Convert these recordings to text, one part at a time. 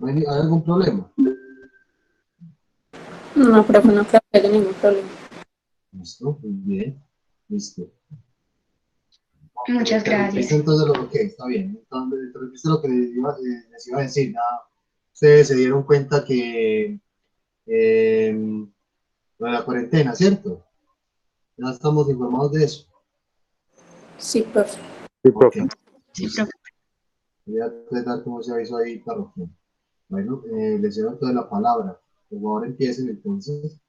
¿Hay algún problema? No, profe, no creo que haya ningún problema. Listo, muy bien. Listo. Muchas Interrumpiste gracias. entonces lo que está bien. Entonces, interrumpiste lo que les iba a decir. Ya ustedes se dieron cuenta que lo de la cuarentena, ¿cierto? Ya estamos informados de eso. Sí, profe. Sí, Ok, profe. Sí, listo. profe. Voy a tratar cómo se avisó ahí, parroquia. Bueno, les cedo entonces la palabra. Por favor, empiecen entonces.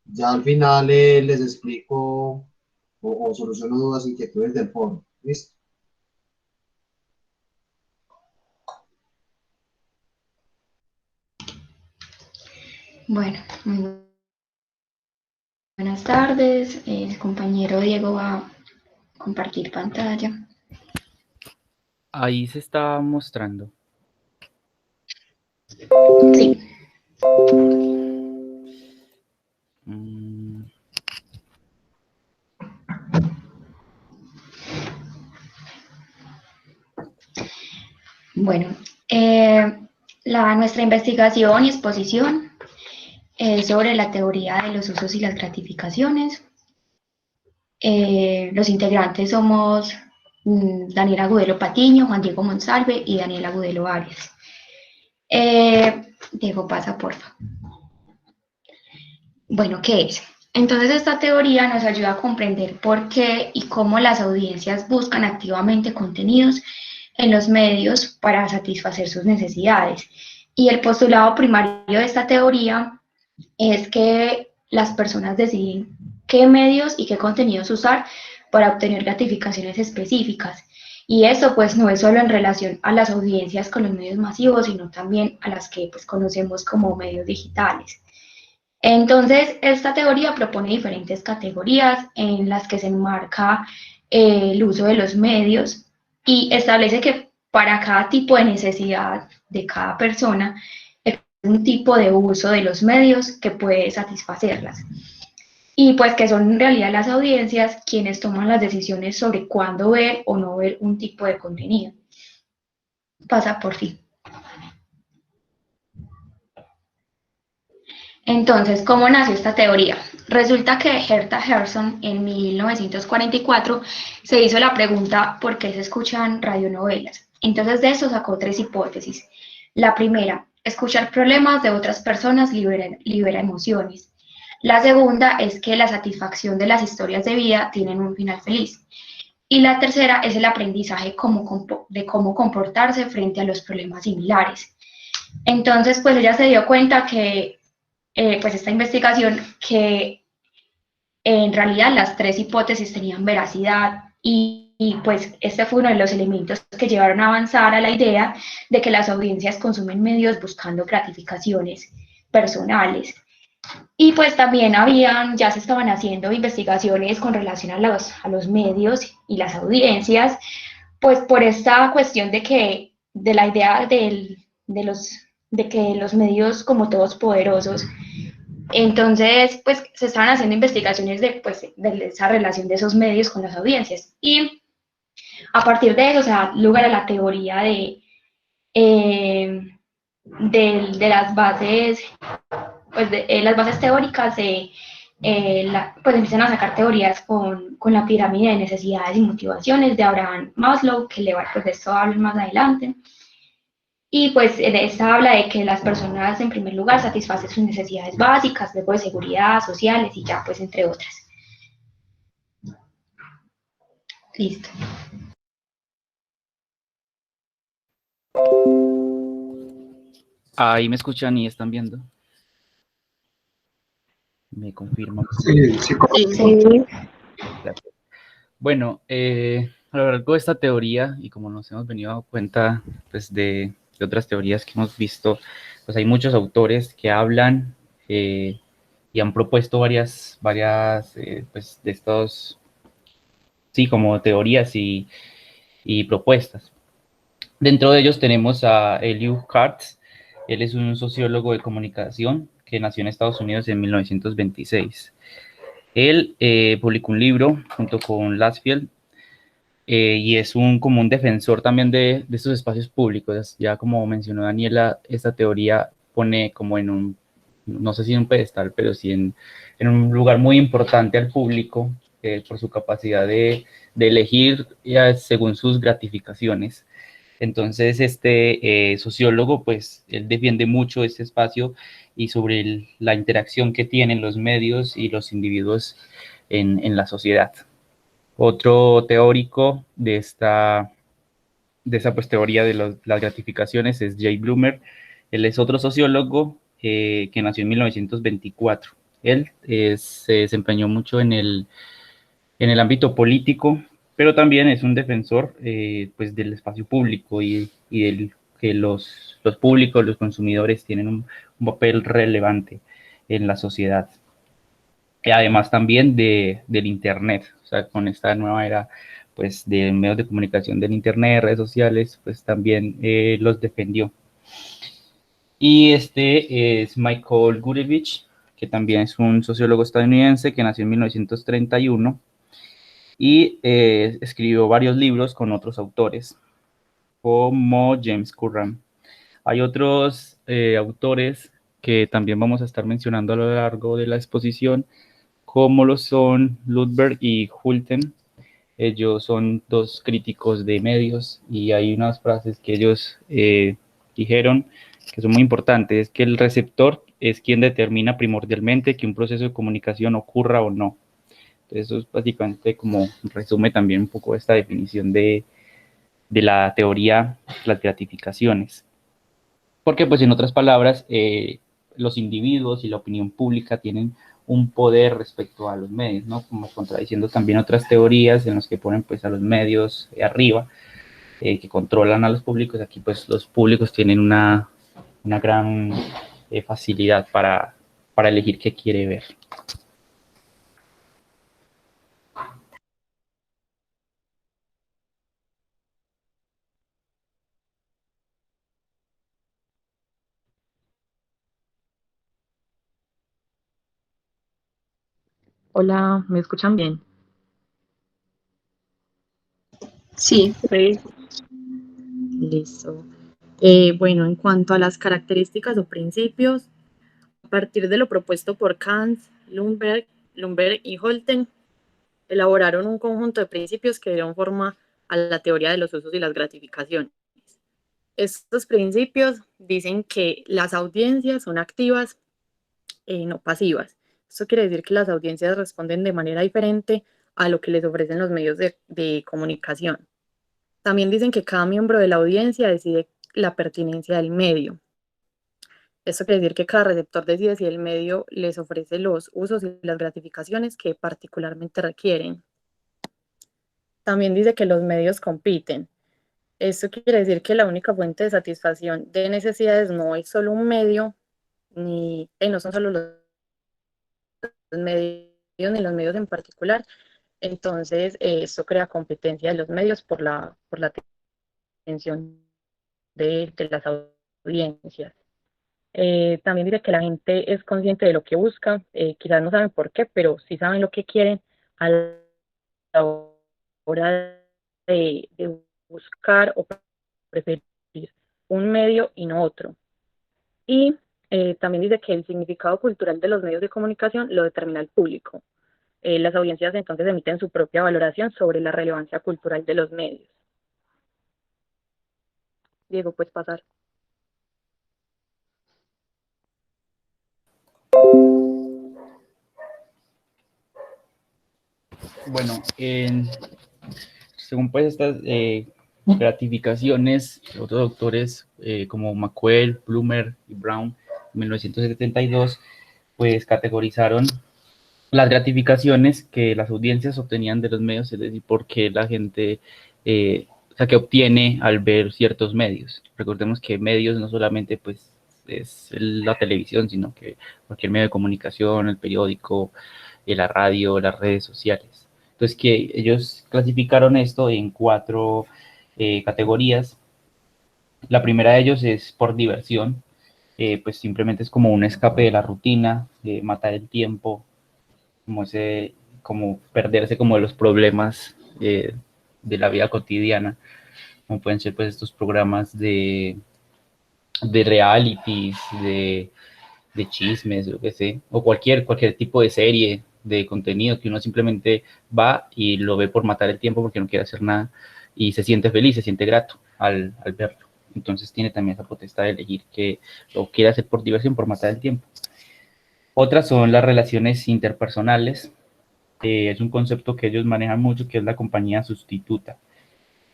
Ya al final les explico o soluciono dudas, inquietudes del foro. ¿Listo? Bueno, muy buenas tardes. El compañero Diego va a compartir pantalla. Ahí se está mostrando. Sí. Mm, Bueno, nuestra investigación y exposición es sobre la teoría de los usos y las gratificaciones. Los integrantes somos Daniela Agudelo Patiño, Juan Diego Monsalve y Daniela Agudelo Arias. Diego, pasa, porfa. Bueno, ¿qué es? Entonces, esta teoría nos ayuda a comprender por qué y cómo las audiencias buscan activamente contenidos en los medios para satisfacer sus necesidades. Y el postulado primario de esta teoría es que las personas deciden qué medios y qué contenidos usar para obtener gratificaciones específicas. Y eso pues no es solo en relación a las audiencias con los medios masivos, sino también a las que pues conocemos como medios digitales. Entonces, esta teoría propone diferentes categorías en las que se enmarca el uso de los medios y establece que para cada tipo de necesidad de cada persona, existe un tipo de uso de los medios que puede satisfacerlas. Y pues que son en realidad las audiencias quienes toman las decisiones sobre cuándo ver o no ver un tipo de contenido. Pasa por fin. Entonces, ¿cómo nació esta teoría? Resulta que Herta Gerson en 1944 se hizo la pregunta ¿por qué se escuchan radionovelas? Entonces de eso sacó tres hipótesis. La primera, escuchar problemas de otras personas libera emociones. La segunda es que la satisfacción de las historias de vida tienen un final feliz. Y la tercera es el aprendizaje de cómo comportarse frente a los problemas similares. Entonces, pues ella se dio cuenta que pues esta investigación que en realidad las tres hipótesis tenían veracidad y pues este fue uno de los elementos que llevaron a avanzar a la idea de que las audiencias consumen medios buscando gratificaciones personales. Y pues también ya se estaban haciendo investigaciones con relación a los medios y las audiencias, pues por esta cuestión de la idea de que los medios como todos poderosos entonces, pues se estaban haciendo investigaciones de esa relación de esos medios con las audiencias. Y a partir de eso se da lugar a la teoría eh, de las bases, las bases teóricas pues empiezan a sacar teorías con la pirámide de necesidades y motivaciones de Abraham Maslow, pues de esto hablo más adelante. Y pues de esta habla de que las personas en primer lugar satisfacen sus necesidades básicas, luego de seguridad, sociales y ya pues entre otras. Listo. ahí me escuchan y están viendo. Me confirman. Sí, sí, Sí. Gracias. Bueno, a lo largo de esta teoría, y como nos hemos venido dando cuenta pues, de otras teorías que hemos visto, pues hay muchos autores que hablan y han propuesto varias pues, de estos, sí, como teorías y propuestas. Dentro de ellos tenemos a Elihu Katz. Él es un sociólogo de comunicación que nació en Estados Unidos en 1926. Él publicó un libro junto con Lasfield y es como un defensor también de estos espacios públicos. Ya como mencionó Daniela, esta teoría pone como en un, no sé si en un pedestal, pero sí en un lugar muy importante al público por su capacidad de elegir según sus gratificaciones. Entonces, este sociólogo, pues, él defiende mucho este espacio y sobre la interacción que tienen los medios y los individuos en la sociedad. Otro teórico de esta pues, teoría de las gratificaciones es Jay Bloomer. Él es otro sociólogo que nació en 1924. Él se desempeñó mucho en el ámbito político, pero también es un defensor pues del espacio público y del que los públicos, los consumidores tienen un papel relevante en la sociedad. Y además también del Internet, o sea, con esta nueva era pues de medios de comunicación del Internet, redes sociales, pues también los defendió. Y este es Michael Gurevich, que también es un sociólogo estadounidense que nació en 1931 y escribió varios libros con otros autores, como James Curran. Hay otros autores que también vamos a estar mencionando a lo largo de la exposición, como lo son Ludberg y Hulten. Ellos son dos críticos de medios y hay unas frases que ellos dijeron que son muy importantes, es que el receptor es quien determina primordialmente que un proceso de comunicación ocurra o no. Entonces, eso es básicamente como resume también un poco esta definición de la teoría de las gratificaciones. Porque, pues, en otras palabras, los individuos y la opinión pública tienen un poder respecto a los medios, ¿no? Como contradiciendo también otras teorías en las que ponen, pues, a los medios arriba, que controlan a los públicos. Aquí, pues, los públicos tienen una gran facilidad para elegir qué quiere ver. Hola, ¿me escuchan bien? Sí. Sí. Listo. Bueno, en cuanto a las características o principios, a partir de lo propuesto por Kant, Lumberg y Holten, elaboraron un conjunto de principios que dieron forma a la teoría de los usos y las gratificaciones. Estos principios dicen que las audiencias son activas no pasivas. Esto quiere decir que las audiencias responden de manera diferente a lo que les ofrecen los medios de comunicación. También dicen que cada miembro de la audiencia decide la pertinencia del medio. Esto quiere decir que cada receptor decide si el medio les ofrece los usos y las gratificaciones que particularmente requieren. También dice que los medios compiten. Esto quiere decir que la única fuente de satisfacción de necesidades no es solo un medio, no son solo los medios ni los medios en particular. Entonces, esto crea competencia de los medios por la atención de las audiencias. También dice que la gente es consciente de lo que busca, quizás no saben por qué, pero sí saben lo que quieren a la hora de buscar o preferir un medio y no otro. Y también dice que el significado cultural de los medios de comunicación lo determina el público. Las audiencias entonces emiten su propia valoración sobre la relevancia cultural de los medios. Diego, puedes pasar. Bueno, según pues estas gratificaciones, otros autores como McQuell, Bloomer y Brown, en 1972, pues categorizaron las gratificaciones que las audiencias obtenían de los medios, es decir, por qué la gente, o sea, que obtiene al ver ciertos medios. Recordemos que medios no solamente pues es la televisión, sino que cualquier medio de comunicación, el periódico, la radio, las redes sociales. Entonces, que ellos clasificaron esto en 4 categorías. La primera de ellos es por diversión, pues simplemente es como un escape de la rutina, de matar el tiempo, como perderse como de los problemas de la vida cotidiana, como pueden ser pues estos programas de realities, de chismes, yo qué sé, o cualquier tipo de serie, de contenido que uno simplemente va y lo ve por matar el tiempo porque no quiere hacer nada y se siente feliz, se siente grato al verlo. Entonces tiene también esa potestad de elegir que lo quiere hacer por diversión, por matar el tiempo. Otras son las relaciones interpersonales. Es un concepto que ellos manejan mucho, que es la compañía sustituta.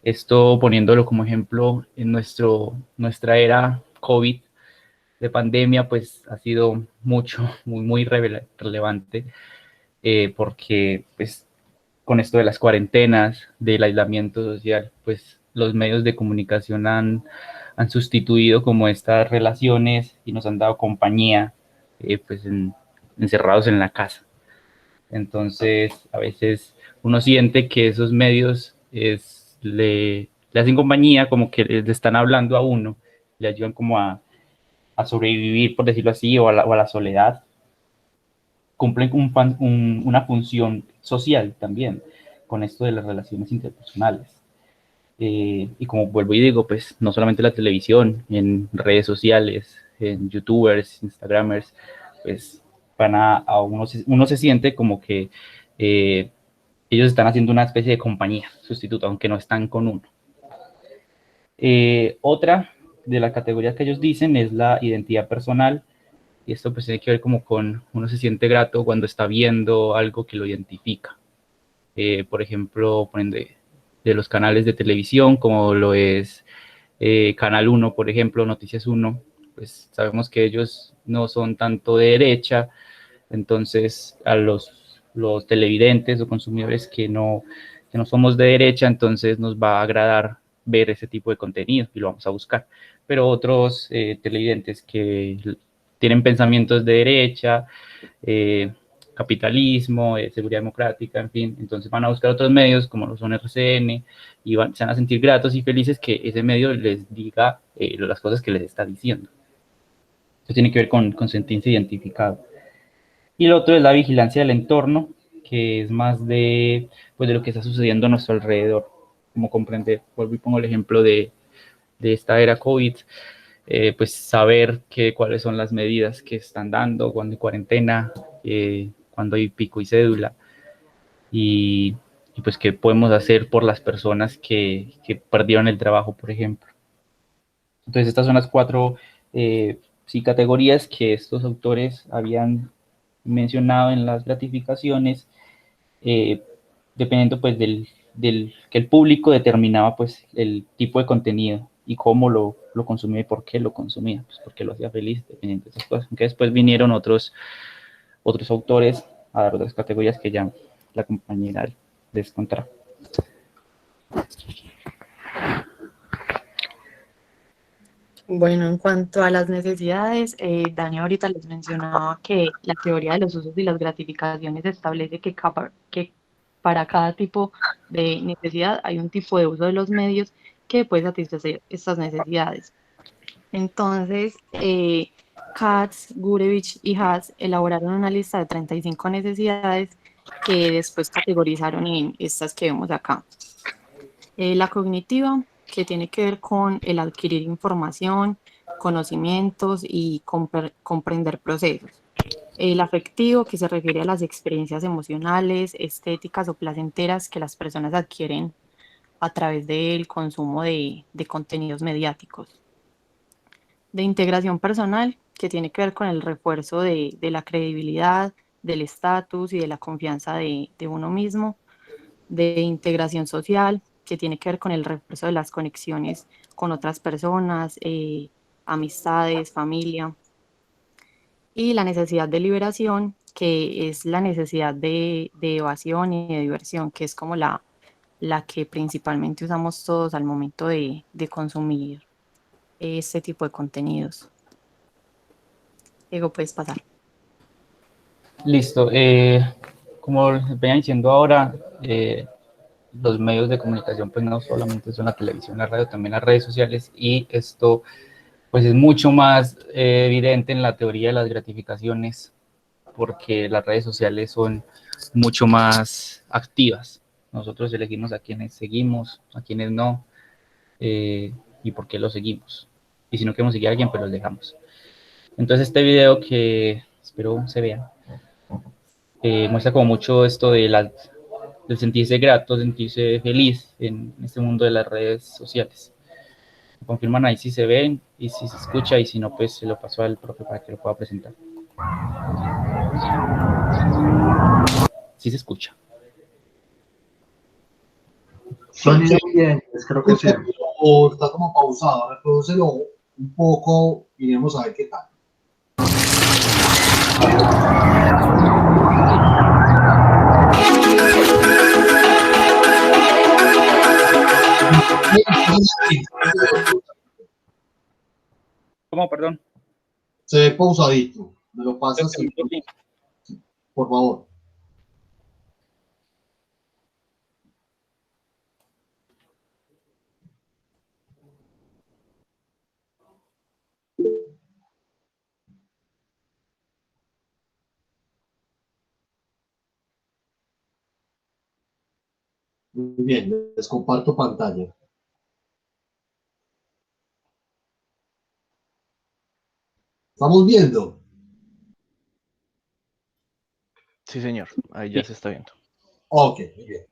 Esto poniéndolo como ejemplo en nuestra era COVID de pandemia, pues ha sido muy relevante, porque pues con esto de las cuarentenas, del aislamiento social, pues los medios de comunicación han sustituido como estas relaciones y nos han dado compañía, pues encerrados en la casa. Entonces, a veces uno siente que esos medios le hacen compañía, como que le están hablando a uno, le ayudan como a sobrevivir, por decirlo así, o a la soledad. Cumplen una función social también con esto de las relaciones interpersonales. Y como vuelvo y digo, pues no solamente la televisión, en redes sociales, en youtubers, instagramers, pues uno se siente como que ellos están haciendo una especie de compañía sustituta, aunque no están con uno. Otra de las categorías que ellos dicen es la identidad personal, y esto pues tiene que ver como con uno se siente grato cuando está viendo algo que lo identifica. Por ejemplo, de los canales de televisión, como lo es Canal 1, por ejemplo, Noticias 1, pues sabemos que ellos no son tanto de derecha, entonces a los televidentes o consumidores que no somos de derecha, entonces nos va a agradar ver ese tipo de contenido y lo vamos a buscar. Pero otros televidentes que tienen pensamientos de derecha, capitalismo, seguridad democrática, en fin, entonces van a buscar otros medios como lo son RCN y se van a sentir gratos y felices que ese medio les diga las cosas que les está diciendo. Esto tiene que ver con sentirse identificado. Y lo otro es la vigilancia del entorno, que es más de lo que está sucediendo a nuestro alrededor, como comprender. Vuelvo y pongo el ejemplo de esta era COVID, pues saber cuáles son las medidas que están dando, cuando hay cuarentena, cuando hay pico y cédula, y pues qué podemos hacer por las personas que perdieron el trabajo, por ejemplo. Entonces estas son las 4 categorías que estos autores habían mencionado en las gratificaciones, dependiendo pues que el público determinaba pues el tipo de contenido y cómo lo consumía y por qué lo consumía, pues porque lo hacía feliz, dependiendo de esas cosas. Aunque después vinieron otros autores a dar otras categorías que ya la compañera les contará. Bueno, en cuanto a las necesidades, Dani ahorita les mencionaba que la teoría de los usos y las gratificaciones establece que para cada tipo de necesidad hay un tipo de uso de los medios que puede satisfacer estas necesidades. Entonces, Katz, Gurevich y Haas elaboraron una lista de 35 necesidades que después categorizaron en estas que vemos acá. La cognitiva, que tiene que ver con el adquirir información, conocimientos y comprender procesos. El afectivo, que se refiere a las experiencias emocionales, estéticas o placenteras que las personas adquieren a través del consumo de contenidos mediáticos. De integración personal, que tiene que ver con el refuerzo de la credibilidad, del estatus y de la confianza de uno mismo. De integración social, que tiene que ver con el refuerzo de las conexiones con otras personas, amistades, familia. Y la necesidad de liberación, que es la necesidad de evasión y de diversión, que es como la que principalmente usamos todos al momento de consumir este tipo de contenidos. Diego, puedes pasar. Listo. Como venía diciendo ahora, los medios de comunicación pues no solamente son la televisión, la radio, también las redes sociales, y esto pues es mucho más evidente en la teoría de las gratificaciones, porque las redes sociales son mucho más activas, nosotros elegimos a quienes seguimos, a quienes no, y por qué los seguimos. Y si no queremos seguir a alguien, pues los dejamos. Entonces este video, que espero se vea, muestra como mucho esto de del sentirse grato, sentirse feliz en este mundo de las redes sociales. Confirman ahí si se ven y si se escucha, y si no, pues se lo paso al profe para que lo pueda presentar. Sí se escucha. Suena bien, creo que sí. o está como pausado, reprodúcelo un poco y vamos a ver qué tal. ¿Cómo? Perdón. Se ve pausadito, me lo pasas, por favor. Muy bien, les comparto pantalla. ¿Estamos viendo? Sí, señor, ahí ya se está viendo. Ok, muy bien.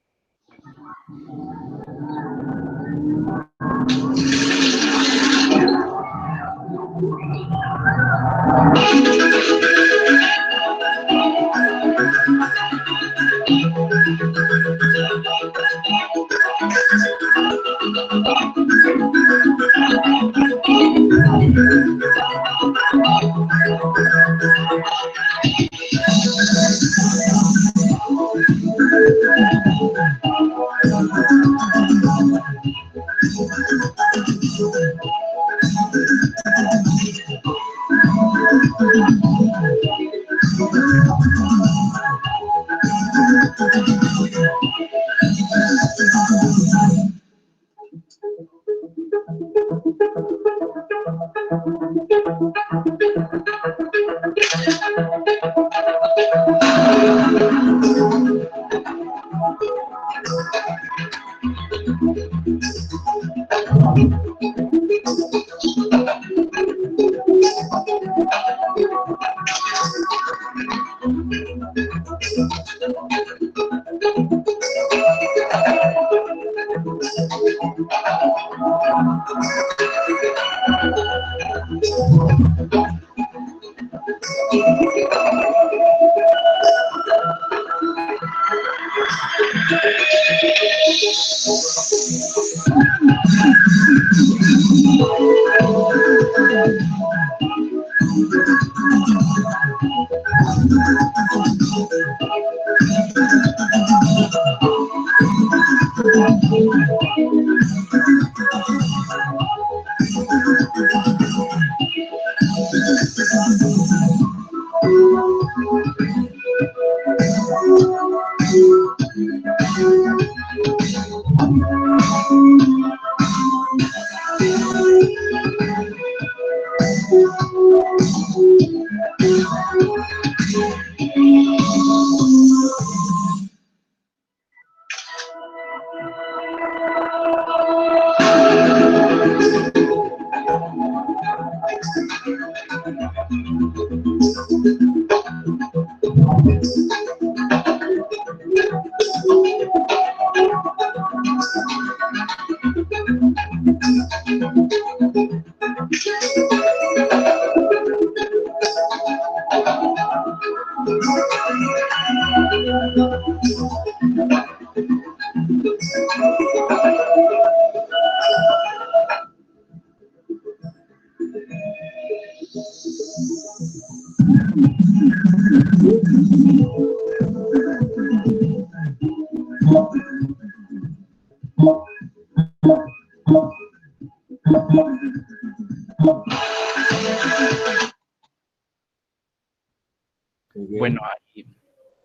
Bueno,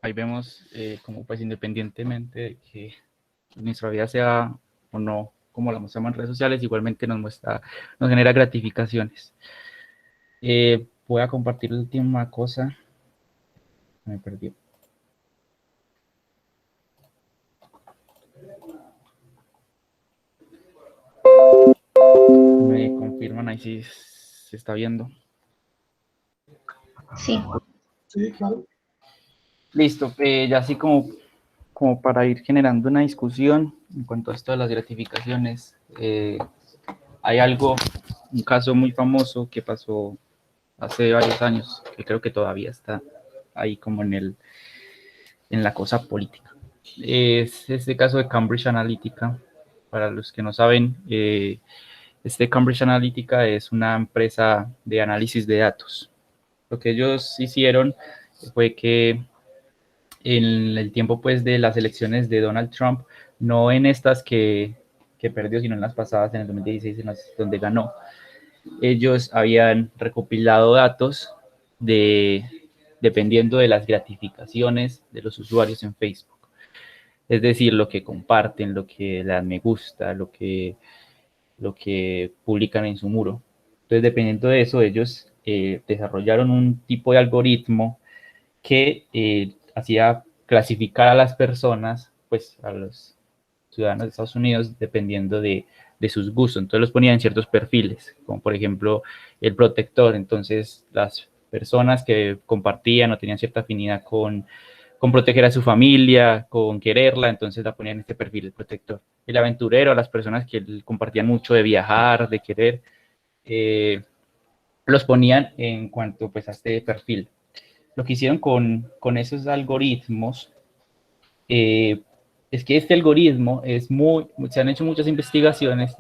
ahí vemos como pues independientemente de que nuestra vida sea o no como la mostramos en redes sociales, igualmente nos genera gratificaciones. Voy a compartir la última cosa. Me perdió. confirman ahí si se está viendo. Sí. Sí, claro. Listo, ya así como para ir generando una discusión en cuanto a esto de las gratificaciones, hay un caso muy famoso que pasó hace varios años, que creo que todavía está ahí como en la cosa política. Es este caso de Cambridge Analytica. Para los que no saben, Cambridge Analytica es una empresa de análisis de datos. Lo que ellos hicieron fue que en el tiempo pues de las elecciones de Donald Trump, no en estas que perdió, sino en las pasadas, en el 2016, donde ganó, ellos habían recopilado datos dependiendo de las gratificaciones de los usuarios en Facebook. Es decir, lo que comparten, lo que le dan me gusta, lo que publican en su muro. Entonces, dependiendo de eso, ellos desarrollaron un tipo de algoritmo que hacía clasificar a las personas, pues a los ciudadanos de Estados Unidos, dependiendo de sus gustos. Entonces los ponían en ciertos perfiles, como por ejemplo el protector. Entonces las personas que compartían o tenían cierta afinidad con proteger a su familia, con quererla, entonces la ponían en este perfil, el protector. El aventurero, las personas que compartían mucho de viajar, de querer, los ponían en cuanto pues a este perfil. Lo que hicieron con esos algoritmos es que este algoritmo se han hecho muchas investigaciones,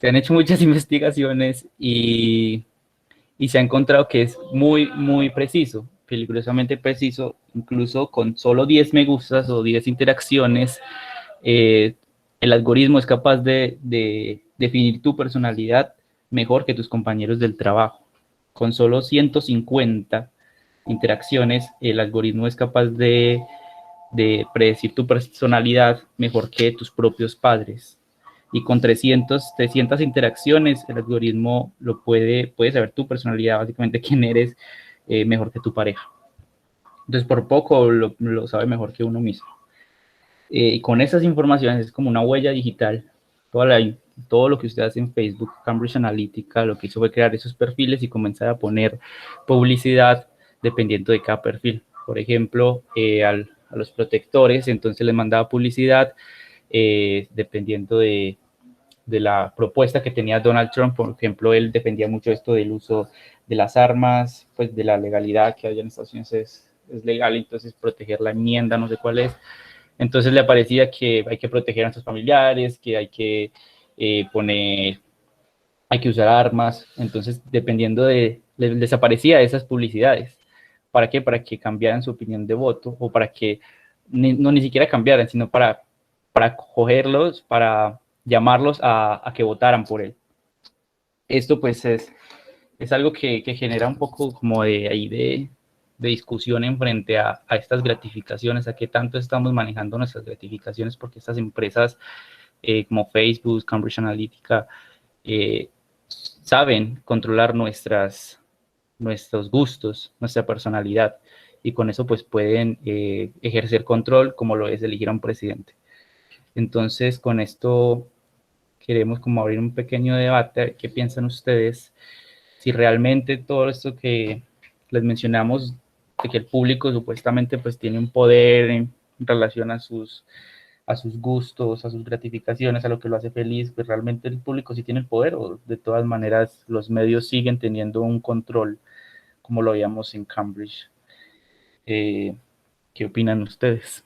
se han hecho muchas investigaciones y se ha encontrado que es muy, muy preciso, peligrosamente preciso, incluso con solo 10 me gustas o 10 interacciones, el algoritmo es capaz de definir tu personalidad mejor que tus compañeros del trabajo. Con solo 150 interacciones, el algoritmo es capaz de predecir tu personalidad mejor que tus propios padres. Y con 300 interacciones, el algoritmo puede saber tu personalidad, básicamente quién eres, mejor que tu pareja. Entonces, por poco lo sabe mejor que uno mismo. Y con esas informaciones es como una huella digital. Todo lo que usted hace en Facebook, Cambridge Analytica, lo que hizo fue crear esos perfiles y comenzar a poner publicidad dependiendo de cada perfil. Por ejemplo, a los protectores, entonces les mandaba publicidad dependiendo de la propuesta que tenía Donald Trump. Por ejemplo, él defendía mucho esto del uso de las armas, pues de la legalidad que hay en Estados Unidos es legal, entonces proteger la enmienda, no sé cuál es. Entonces le parecía que hay que proteger a sus familiares, que hay que hay que usar armas. Entonces, dependiendo les desaparecía esas publicidades. ¿Para qué? Para que cambiaran su opinión de voto o para que ni siquiera cambiaran, sino para cogerlos, para llamarlos a que votaran por él. Esto pues es algo que genera un poco como de discusión en frente a estas gratificaciones, a qué tanto estamos manejando nuestras gratificaciones, porque estas empresas como Facebook, Cambridge Analytica, saben controlar nuestros gustos, nuestra personalidad, y con eso pues pueden ejercer control como lo es elegir a un presidente. Entonces, con esto queremos como abrir un pequeño debate. ¿Qué piensan ustedes? Si realmente todo esto que les mencionamos, de que el público supuestamente pues tiene un poder en relación a sus gustos, a sus gratificaciones, a lo que lo hace feliz, pues realmente el público sí tiene el poder, o de todas maneras los medios siguen teniendo un control, como lo veíamos en Cambridge. ¿Qué opinan ustedes?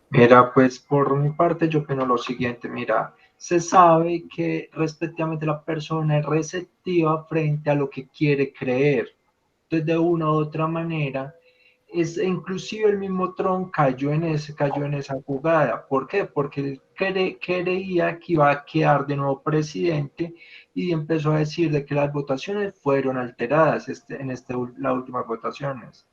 Mira, pues por mi parte yo opino lo siguiente, mira, se sabe que respectivamente la persona es receptiva frente a lo que quiere creer. Entonces, de una u otra manera, inclusive el mismo Trump cayó en esa jugada. ¿Por qué? Porque él creía que iba a quedar de nuevo presidente y empezó a decir de que las votaciones fueron alteradas las últimas votaciones,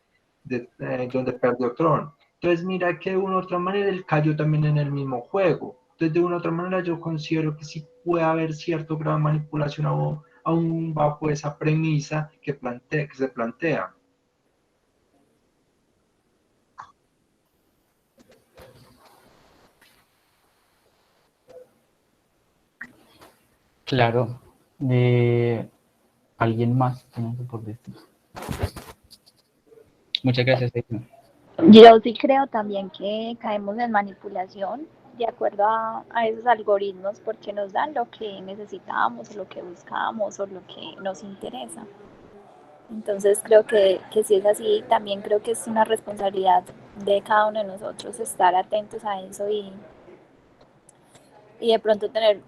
donde perdió Trump. Entonces, mira que de una u otra manera él cayó también en el mismo juego. Entonces, de una u otra manera yo considero que sí puede haber cierto grado de manipulación aún bajo esa premisa que se plantea. Claro, de alguien más. No sé por decir. Muchas gracias, Edna. Yo sí creo también que caemos en manipulación de acuerdo a esos algoritmos porque nos dan lo que necesitamos, o lo que buscamos o lo que nos interesa. Entonces creo que si es así, también creo que es una responsabilidad de cada uno de nosotros estar atentos a eso y de pronto tener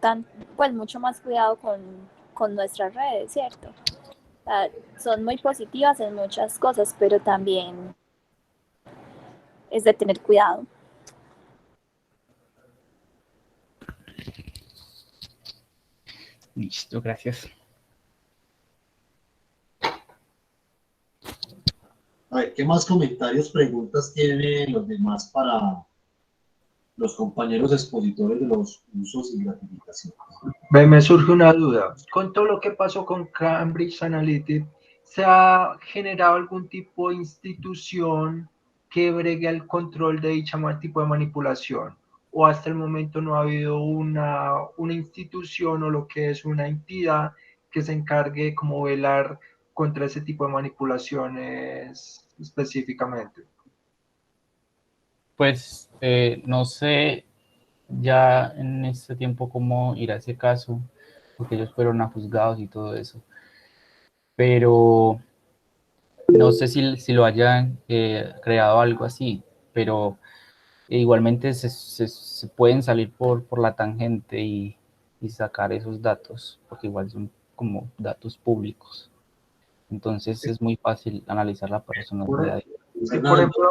pues mucho más cuidado con nuestras redes, ¿cierto? O sea, son muy positivas en muchas cosas, pero también es de tener cuidado. Listo, gracias. A ver, ¿qué más comentarios, preguntas tienen los demás para los compañeros expositores de los usos y gratificaciones? Me surge una duda. Con todo lo que pasó con Cambridge Analytica, ¿se ha generado algún tipo de institución que bregue el control de dicha tipo de manipulación? ¿O hasta el momento no ha habido una institución o lo que es una entidad que se encargue como velar contra ese tipo de manipulaciones específicamente? Pues no sé ya en este tiempo cómo irá ese caso, porque ellos fueron a juzgados y todo eso. Pero no sé si lo hayan creado algo así, pero igualmente se pueden salir por la tangente y sacar esos datos, porque igual son como datos públicos. Entonces es muy fácil analizar la personalidad. Sí, por ejemplo,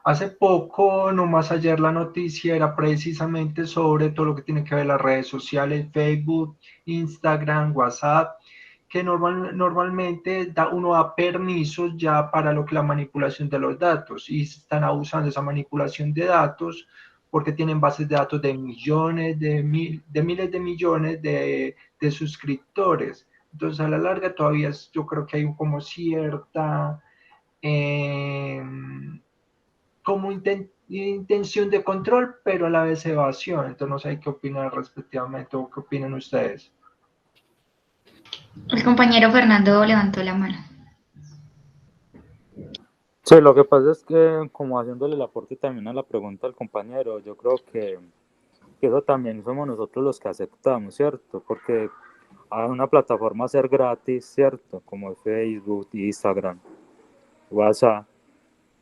hace poco, nomás ayer la noticia era precisamente sobre todo lo que tiene que ver las redes sociales, Facebook, Instagram, WhatsApp, que normalmente uno da permisos ya para lo que la manipulación de los datos y se están abusando de esa manipulación de datos porque tienen bases de datos de millones, de miles de millones de suscriptores. Entonces, a la larga todavía yo creo que hay como cierta... como intención de control, pero a la vez evasión. Entonces no sé qué opinan respectivamente o qué opinan ustedes. El compañero Fernando levantó la mano. Sí, lo que pasa es que, como haciéndole el aporte también a la pregunta del compañero, yo creo que eso también somos nosotros los que aceptamos, ¿cierto? Porque hay una plataforma ser gratis, ¿cierto? Como Facebook, Instagram, WhatsApp,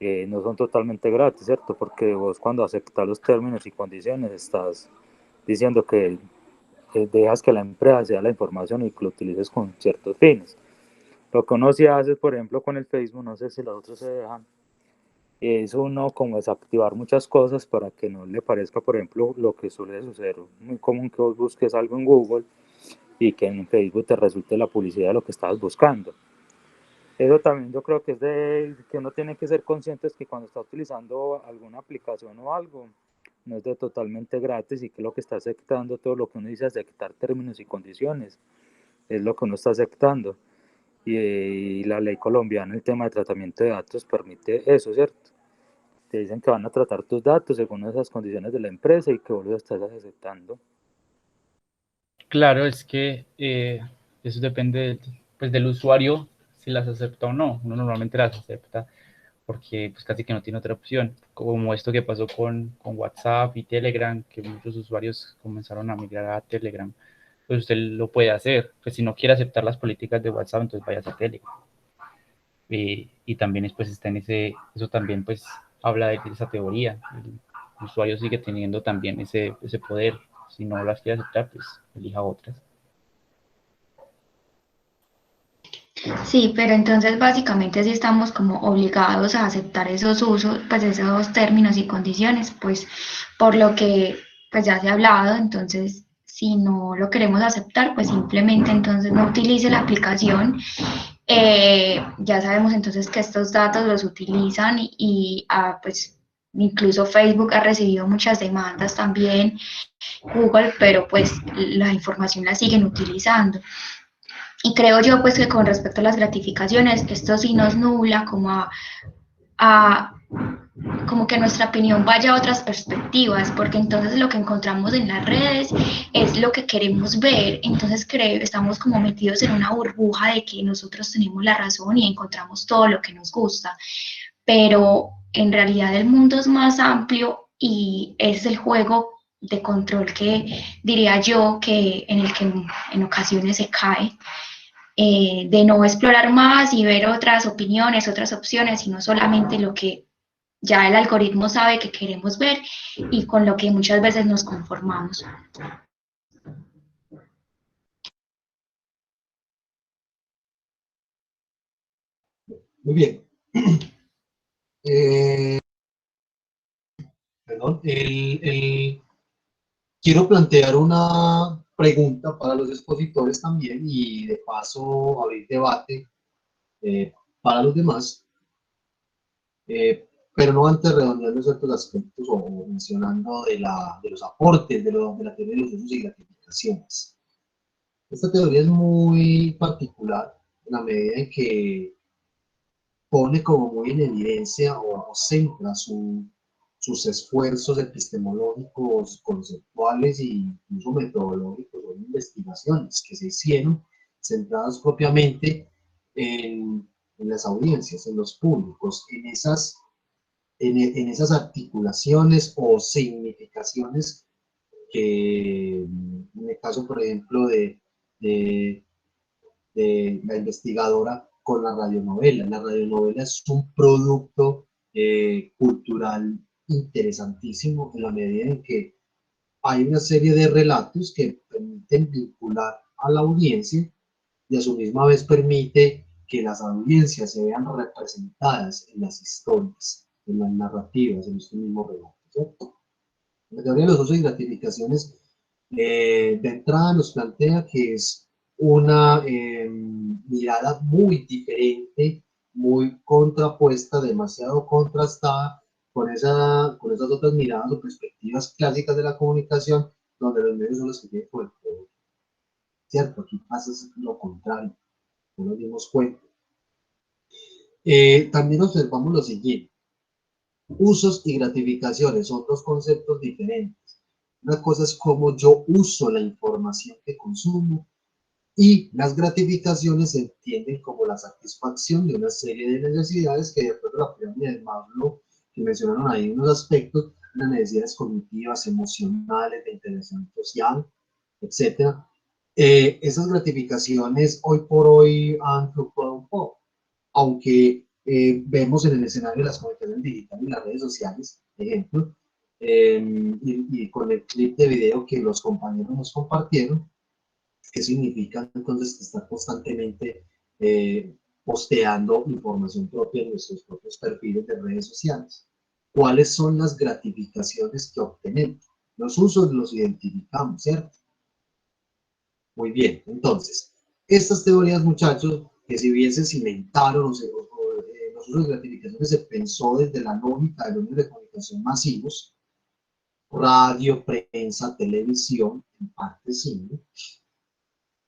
no son totalmente gratis, ¿cierto? Porque vos cuando aceptas los términos y condiciones estás diciendo que dejas que la empresa sea la información y que lo utilices con ciertos fines. Lo que uno sí hace, por ejemplo, con el Facebook, no sé si los otros se dejan, es uno como desactivar muchas cosas para que no le parezca, por ejemplo, lo que suele suceder, muy común que vos busques algo en Google y que en Facebook te resulte la publicidad de lo que estabas buscando. Eso también yo creo que es de que uno tiene que ser consciente es que cuando está utilizando alguna aplicación o algo, no es de totalmente gratis y que lo que está aceptando, todo lo que uno dice aceptar términos y condiciones, es lo que uno está aceptando. Y la ley colombiana, el tema de tratamiento de datos permite eso, ¿cierto? Te dicen que van a tratar tus datos según esas condiciones de la empresa y que vos lo estás aceptando. Claro, es que eso depende pues, del usuario si las acepta o no. Uno normalmente las acepta porque pues, casi que no tiene otra opción, como esto que pasó con WhatsApp y Telegram, que muchos usuarios comenzaron a migrar a Telegram. Pues usted lo puede hacer, pues si no quiere aceptar las políticas de WhatsApp, entonces vaya a Telegram. Y también después está en eso también pues habla de esa teoría. El usuario sigue teniendo también ese poder. Si no las quiere aceptar, pues elija otras. Sí, pero entonces básicamente sí estamos como obligados a aceptar esos usos, pues esos términos y condiciones, pues por lo que pues ya se ha hablado, entonces si no lo queremos aceptar, pues simplemente entonces no utilice la aplicación. Ya sabemos entonces que estos datos los utilizan y pues incluso Facebook ha recibido muchas demandas también, Google, pero pues la información la siguen utilizando. Y creo yo pues que con respecto a las gratificaciones, esto sí nos nubla como a como que nuestra opinión vaya a otras perspectivas, porque entonces lo que encontramos en las redes es lo que queremos ver, entonces estamos como metidos en una burbuja de que nosotros tenemos la razón y encontramos todo lo que nos gusta, pero en realidad el mundo es más amplio y es el juego de control que diría yo que en el que en ocasiones se cae, de no explorar más y ver otras opiniones, otras opciones, sino solamente lo que ya el algoritmo sabe que queremos ver y con lo que muchas veces nos conformamos. Muy bien. Perdón, quiero plantear una pregunta para los expositores también y de paso abrir debate para los demás, pero no antes redondeando ciertos aspectos o mencionando de los aportes de la teoría de los usos y gratificaciones. Esta teoría es muy particular en la medida en que pone como muy en evidencia o centra sus esfuerzos epistemológicos, conceptuales e incluso metodológicos o investigaciones que se hicieron centradas propiamente en las audiencias, en los públicos, en esas articulaciones o significaciones que, en el caso, por ejemplo, de la investigadora con la radionovela. La radionovela es un producto cultural interesantísimo en la medida en que hay una serie de relatos que permiten vincular a la audiencia y a su misma vez permite que las audiencias se vean representadas en las historias, en las narrativas, en este mismo relato, ¿cierto? La teoría de los usos y gratificaciones de entrada nos plantea que es una mirada muy diferente, muy contrapuesta, demasiado contrastada con esas otras miradas o perspectivas clásicas de la comunicación, donde los medios son los que tienen el poder. ¿Cierto? Aquí pasa lo contrario, no nos dimos cuenta. También observamos lo siguiente. Usos y gratificaciones son dos conceptos diferentes. Una cosa es cómo yo uso la información que consumo y las gratificaciones se entienden como la satisfacción de una serie de necesidades que de acuerdo a la pirámide de Maslow, que mencionaron ahí unos aspectos, las necesidades cognitivas, emocionales, de interacción social, etc. Esas gratificaciones hoy por hoy han fluctuado un poco, aunque vemos en el escenario de las comunicaciones digitales y las redes sociales, por ejemplo, y con el clip de video que los compañeros nos compartieron, ¿qué significa entonces estar constantemente posteando información propia en nuestros propios perfiles de redes sociales? ¿Cuáles son las gratificaciones que obtenemos? Los usos los identificamos, ¿cierto? Muy bien, entonces, estas teorías, muchachos, que si bien se cimentaron los usos de gratificaciones se pensó desde la lógica de los medios de comunicación masivos, radio, prensa, televisión, en parte cine.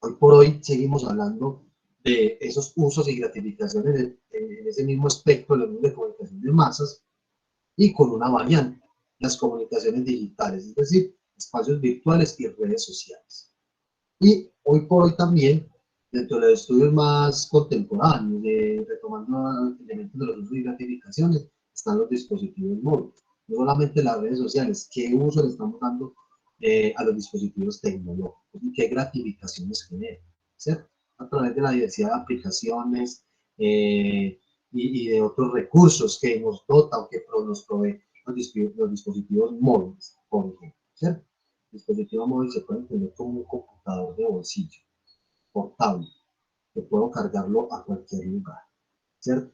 Hoy por hoy seguimos hablando de esos usos y gratificaciones en ese mismo aspecto de los medios de comunicación de masas y con una variante, las comunicaciones digitales, es decir, espacios virtuales y redes sociales. Y hoy por hoy también, dentro de los estudios más contemporáneos, retomando elementos de los usos y gratificaciones, están los dispositivos móviles. No solamente las redes sociales, qué uso le estamos dando a los dispositivos tecnológicos y qué gratificaciones generan, ¿cierto? A través de la diversidad de aplicaciones y de otros recursos que nos dota o que nos provee los dispositivos móviles, por ejemplo, ¿cierto? Dispositivo móvil se puede entender como un computador de bolsillo, portable, que puedo cargarlo a cualquier lugar, ¿cierto?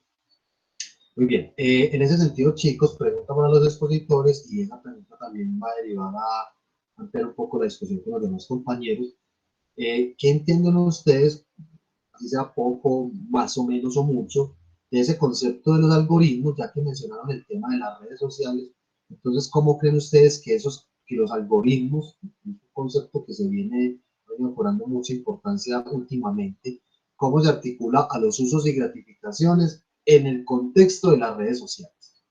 Muy bien, en ese sentido, chicos, pregunta para los expositores y esa pregunta también va a derivar a ampliar un poco la discusión con los demás compañeros. ¿Qué entienden ustedes, si sea poco, más o menos o mucho, de ese concepto de los algoritmos, ya que mencionaron el tema de las redes sociales? Entonces, ¿cómo creen ustedes que los algoritmos, un concepto que se viene mejorando mucha importancia últimamente, cómo se articula a los usos y gratificaciones en el contexto de las redes sociales?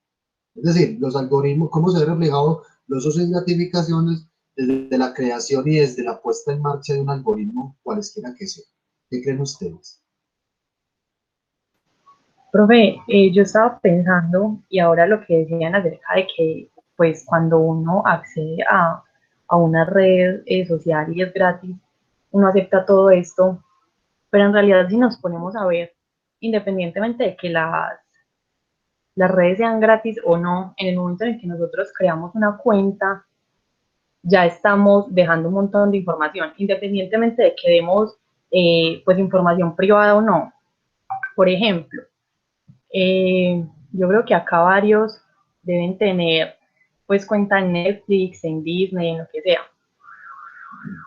Es decir, los algoritmos, cómo se ve reflejado los usos y gratificaciones desde la creación y desde la puesta en marcha de un algoritmo, cualesquiera que sea. ¿Qué creen ustedes? Profe, yo estaba pensando, y ahora lo que decían acerca de que, pues, cuando uno accede a una red social y es gratis, uno acepta todo esto, pero en realidad si nos ponemos a ver, independientemente de que las redes sean gratis o no, en el momento en el que nosotros creamos una cuenta, ya estamos dejando un montón de información, independientemente de que demos, pues, información privada o no. Por ejemplo, yo creo que acá varios deben tener, pues, cuenta en Netflix, en Disney, en lo que sea.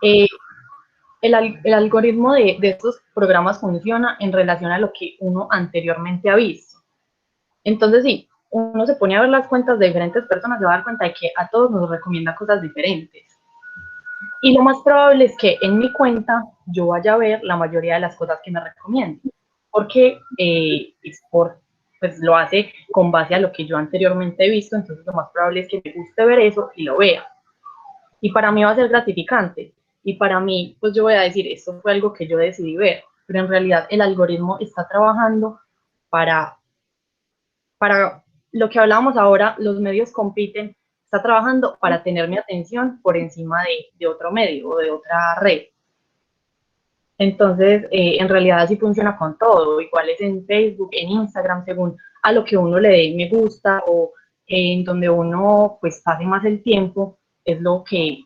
Eh, el algoritmo de estos programas funciona en relación a lo que uno anteriormente ha visto. Entonces, sí, uno se pone a ver las cuentas de diferentes personas, se va a dar cuenta de que a todos nos recomienda cosas diferentes. Y lo más probable es que en mi cuenta yo vaya a ver la mayoría de las cosas que me recomiendan, porque pues lo hace con base a lo que yo anteriormente he visto, entonces lo más probable es que me guste ver eso y lo vea. Y para mí va a ser gratificante. Y para mí, pues yo voy a decir, esto fue algo que yo decidí ver, pero en realidad el algoritmo está trabajando para lo que hablábamos ahora, los medios compiten, está trabajando para tener mi atención por encima de otro medio o de otra red. Entonces, en realidad así funciona con todo, igual es en Facebook, en Instagram, según a lo que uno le dé me gusta o en donde uno pues pase más el tiempo, es lo que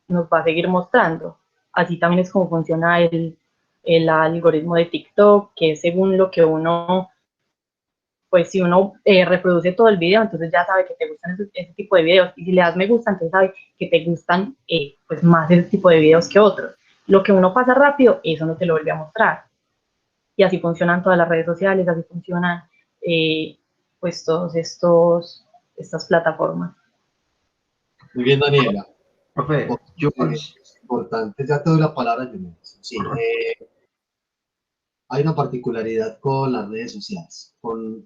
nos va a seguir mostrando. Así también es como funciona el algoritmo de TikTok, que es según lo que uno, pues si uno reproduce todo el video, entonces ya sabe que te gustan ese tipo de videos, y si le das me gusta, entonces sabe que te gustan pues más ese tipo de videos que otros. Lo que uno pasa rápido, eso no te lo vuelve a mostrar. Y así funcionan todas las redes sociales, así funcionan pues todos estas plataformas. Muy bien, Daniela. Profe, yo Es importante, ya te doy la palabra, Junior. Sí, hay una particularidad con las redes sociales,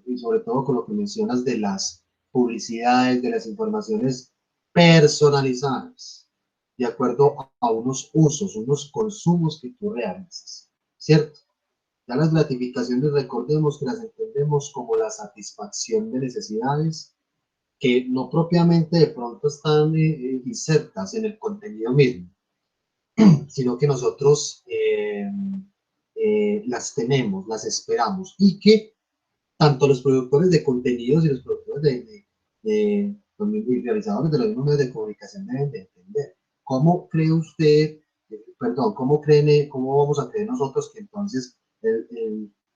y sobre todo con lo que mencionas de las publicidades, de las informaciones personalizadas, de acuerdo a unos usos, unos consumos que tú realizas, ¿cierto? Ya las gratificaciones, recordemos que las entendemos como la satisfacción de necesidades que no propiamente de pronto están insertas en el contenido mismo, sino que nosotros las tenemos, las esperamos, y que tanto los productores de contenidos y los productores los realizadores de los mismos medios de comunicación deben de entender. ¿Cómo cree usted, cómo vamos a creer nosotros que entonces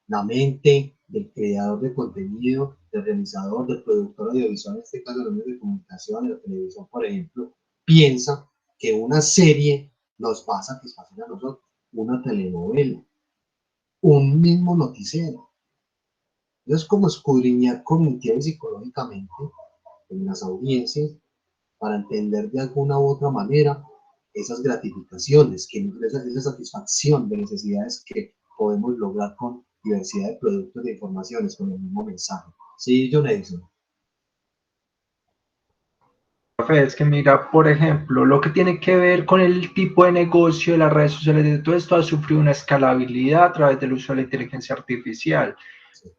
la mente del creador de contenido, del realizador, del productor audiovisual, en este caso de los medios de comunicación, de la televisión, por ejemplo, piensa que una serie nos va a satisfacer a nosotros, una telenovela, un mismo noticiero? Es como escudriñar cognitiva y psicológicamente en las audiencias para entender de alguna u otra manera esas gratificaciones, esa satisfacción de necesidades que podemos lograr con diversidad de productos de informaciones, con el mismo mensaje. Sí, John Edison. Profe, es que mira, por ejemplo, lo que tiene que ver con el tipo de negocio de las redes sociales, de todo esto ha sufrido una escalabilidad a través del uso de la inteligencia artificial.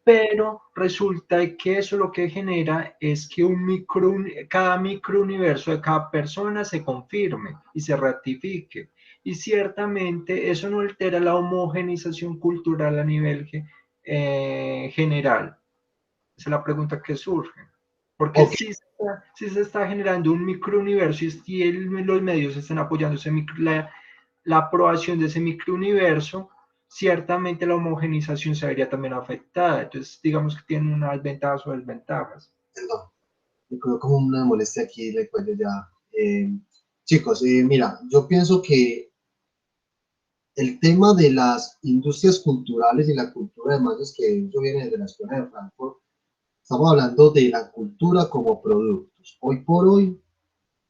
Pero resulta que eso lo que genera es que cada microuniverso de cada persona se confirme y se ratifique. Y ciertamente eso no altera la homogeneización cultural a nivel general. Esa es la pregunta que surge. Porque Okay. si se está generando un microuniverso y los medios están apoyando la aprobación de ese microuniverso, ciertamente la homogenización se vería también afectada. Entonces, digamos que tiene unas ventajas o desventajas. Perdón, me quedó como una molestia aquí, recuerdo ya. Chicos, mira, yo pienso que el tema de las industrias culturales y la cultura de masas, que eso viene desde la escuela de Frankfurt, estamos hablando de la cultura como productos. Hoy por hoy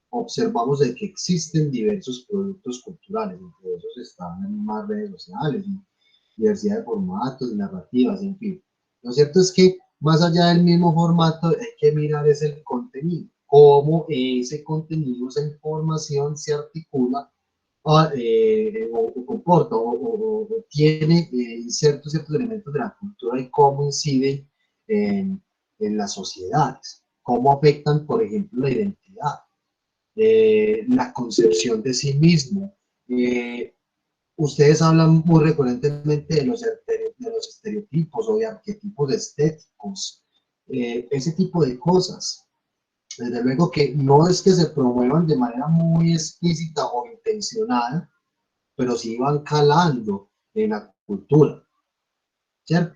observamos de que existen diversos productos culturales, entre esos están más redes sociales, diversidad de formatos, narrativas, en fin. Lo cierto es que más allá del mismo formato, hay que mirar es el contenido, cómo ese contenido, esa información se articula o comporta o tiene ciertos elementos de la cultura y cómo inciden en las sociedades, cómo afectan, por ejemplo, la identidad, la concepción de sí mismo. Ustedes hablan muy recurrentemente de los estereotipos o de arquetipos estéticos, ese tipo de cosas. Desde luego que no es que se promuevan de manera muy explícita o intencionada, pero sí van calando en la cultura, ¿cierto?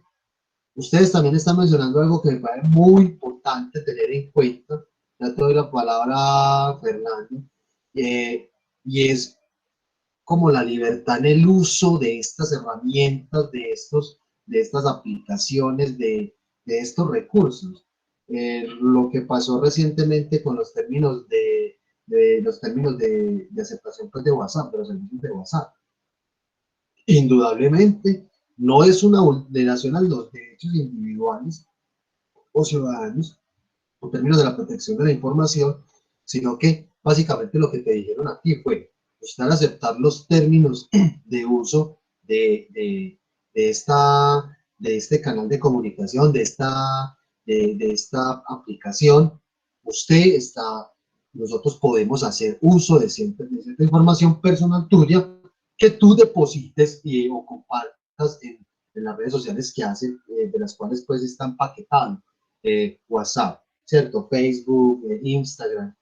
Ustedes también están mencionando algo que me parece muy importante tener en cuenta, ya te doy la palabra, Fernando, y es como la libertad en el uso de estas herramientas, de estas aplicaciones, de estos recursos. Lo que pasó recientemente con los términos de aceptación pues, de WhatsApp, de los servicios de WhatsApp. Indudablemente, no es una vulneración a los derechos individuales o ciudadanos, en términos de la protección de la información, sino que básicamente lo que te dijeron aquí fue, usted al aceptar los términos de uso de este canal de comunicación, de esta aplicación, nosotros podemos hacer uso de cierta información personal tuya que tú deposites o compartas en las redes sociales que hacen, de las cuales pues están paquetando, WhatsApp, ¿cierto? Facebook, Instagram.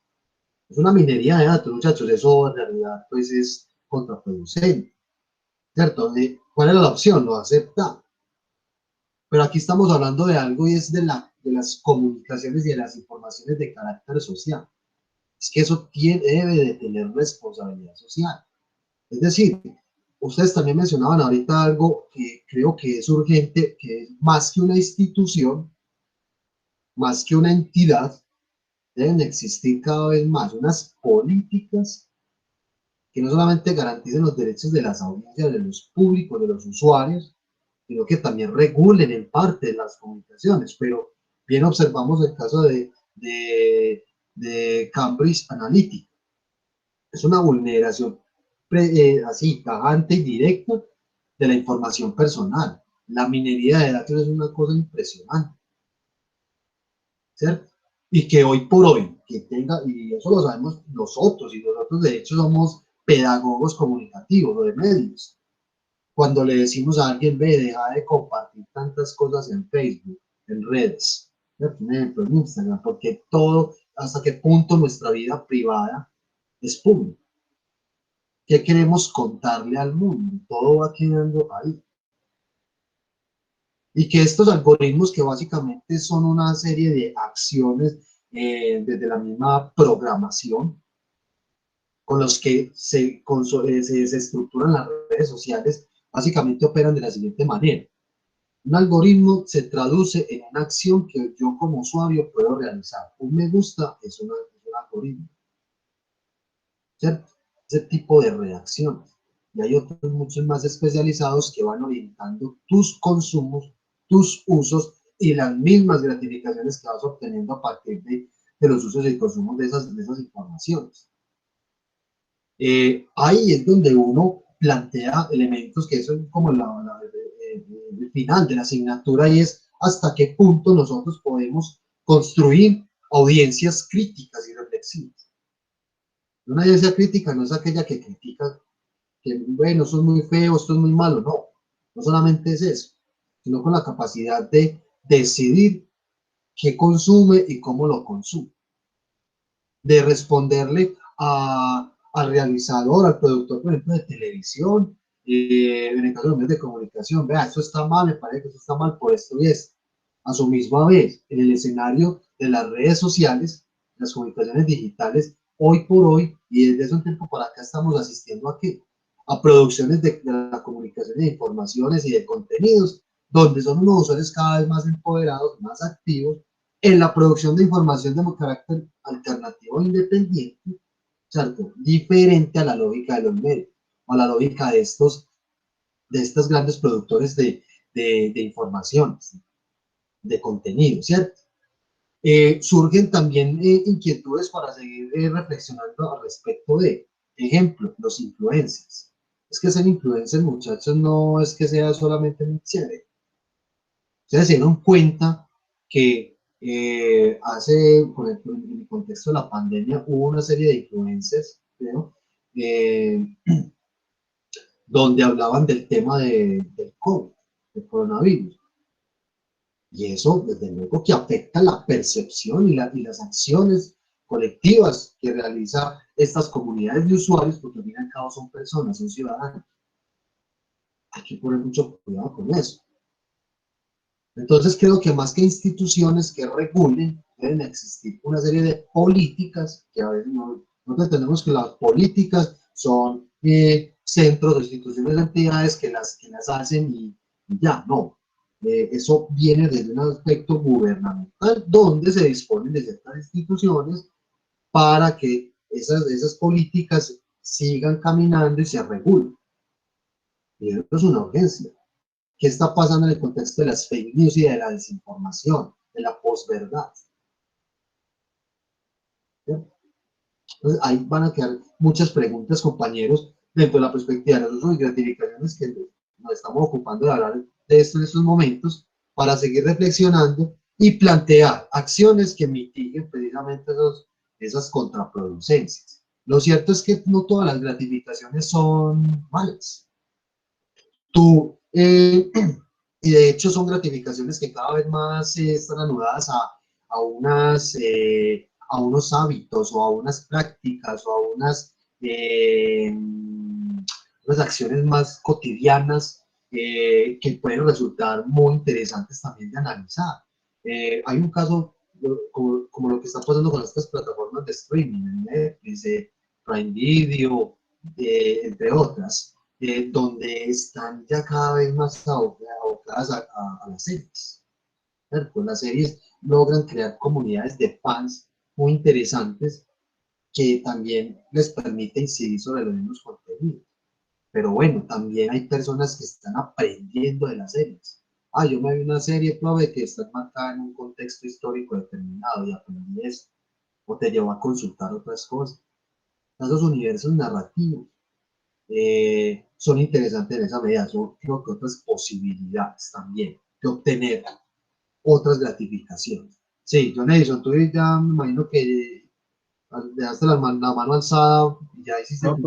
Es una minería de datos, muchachos, eso en realidad pues es contraproducente, ¿cierto? ¿Cuál era la opción? No aceptar. Pero aquí estamos hablando de algo y es de las comunicaciones y de las informaciones de carácter social. Es que eso debe de tener responsabilidad social. Es decir, ustedes también mencionaban ahorita algo que creo que es urgente, que es más que una institución, más que una entidad, deben existir cada vez más unas políticas que no solamente garanticen los derechos de las audiencias, de los públicos, de los usuarios, sino que también regulen en parte las comunicaciones. Pero bien observamos el caso de Cambridge Analytica. Es una vulneración así, tajante y directa de la información personal. La minería de datos es una cosa impresionante, ¿cierto? Y que hoy por hoy, y eso lo sabemos nosotros, y nosotros de hecho somos pedagogos comunicativos o de medios. Cuando le decimos a alguien, ve, deja de compartir tantas cosas en Facebook, en redes, ¿cierto? Un ejemplo, en Instagram, porque todo, hasta qué punto nuestra vida privada es pública. ¿Qué queremos contarle al mundo? Todo va quedando ahí. Y que estos algoritmos que básicamente son una serie de acciones desde la misma programación con los que se estructuran las redes sociales, básicamente operan de la siguiente manera. Un algoritmo se traduce en una acción que yo como usuario puedo realizar. Un me gusta es un algoritmo, ¿cierto? Ese tipo de reacciones. Y hay otros muchos más especializados que van orientando tus consumos, tus usos y las mismas gratificaciones que vas obteniendo a partir de los usos y consumos de esas informaciones. Ahí es donde uno plantea elementos que eso es como el final de la asignatura y es hasta qué punto nosotros podemos construir audiencias críticas y reflexivas. Una audiencia crítica no es aquella que critica que, bueno, eso es muy feo, esto es muy malo, no. No solamente es eso, sino con la capacidad de decidir qué consume y cómo lo consume. De responderle al realizador, al productor, por ejemplo, de televisión, en el caso de los medios de comunicación, vea, esto está mal, me parece que esto está mal por esto y esto. A su misma vez, en el escenario de las redes sociales, las comunicaciones digitales, hoy por hoy, y desde hace un tiempo para acá estamos asistiendo a ¿qué? A producciones de la comunicación de informaciones y de contenidos, donde son unos usuarios cada vez más empoderados, más activos, en la producción de información de carácter alternativo e independiente, ¿cierto? Diferente a la lógica de los medios, o a la lógica de estos grandes productores de informaciones. de contenido, ¿cierto? Surgen también inquietudes para seguir reflexionando al respecto de, ejemplo, los influencers. Es que ser influencer, muchachos, no es que sea solamente muy chévere. Ustedes se dieron cuenta que por ejemplo, en el contexto de la pandemia, hubo una serie de influencers, ¿no? Donde hablaban del tema del COVID, del coronavirus. Y eso, desde luego, que afecta la percepción y las acciones colectivas que realizan estas comunidades de usuarios, porque al fin y al cabo son personas, son ciudadanos. Hay que poner mucho cuidado con eso. Entonces creo que más que instituciones que regulen, deben existir una serie de políticas, que a veces no entendemos que las políticas son centros, instituciones, entidades que las hacen y ya, no. Eso viene desde un aspecto gubernamental, donde se disponen de ciertas instituciones para que esas políticas sigan caminando y se regulen. Y eso es una urgencia. ¿Qué está pasando en el contexto de las fake news y de la desinformación, de la posverdad? ¿Sí? Entonces, ahí van a quedar muchas preguntas, compañeros, dentro de la perspectiva de los usos y gratificaciones que nos estamos ocupando de hablar de esto en estos momentos, para seguir reflexionando y plantear acciones que mitiguen precisamente esas contraproducencias. Lo cierto es que no todas las gratificaciones son malas. Y de hecho son gratificaciones que cada vez más están anudadas a unos hábitos o a unas prácticas o a unas acciones más cotidianas que pueden resultar muy interesantes también de analizar. Hay un caso como lo que está pasando con estas plataformas de streaming, Netflix, Prime Video, entre otras, donde están ya cada vez más abocadas a las series. ¿Cierto? Las series logran crear comunidades de fans muy interesantes que también les permite incidir sobre los mismos contenidos. Pero bueno, también hay personas que están aprendiendo de las series. Yo me vi una serie, probé que está marcada en un contexto histórico determinado y aprendí eso. O te llevó a consultar otras cosas. Esos universos narrativos son interesantes en esa medida. Son, creo que, otras posibilidades también de obtener otras gratificaciones. Sí, John Edison, tú ya me imagino que dejaste la mano alzada y ya hiciste No, tu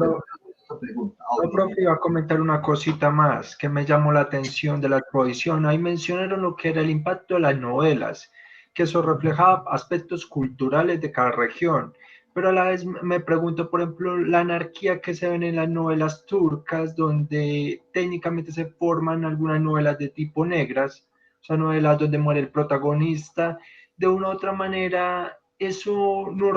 pregunta. No, profe, iba a comentar una cosita más que me llamó la atención de la exposición. Ahí mencionaron lo que era el impacto de las novelas, que eso reflejaba aspectos culturales de cada región. Pero a la vez me pregunto, por ejemplo, la anarquía que se ven en las novelas turcas, donde técnicamente se forman algunas novelas de tipo negras, o sea, novelas donde muere el protagonista, de una u otra manera, eso no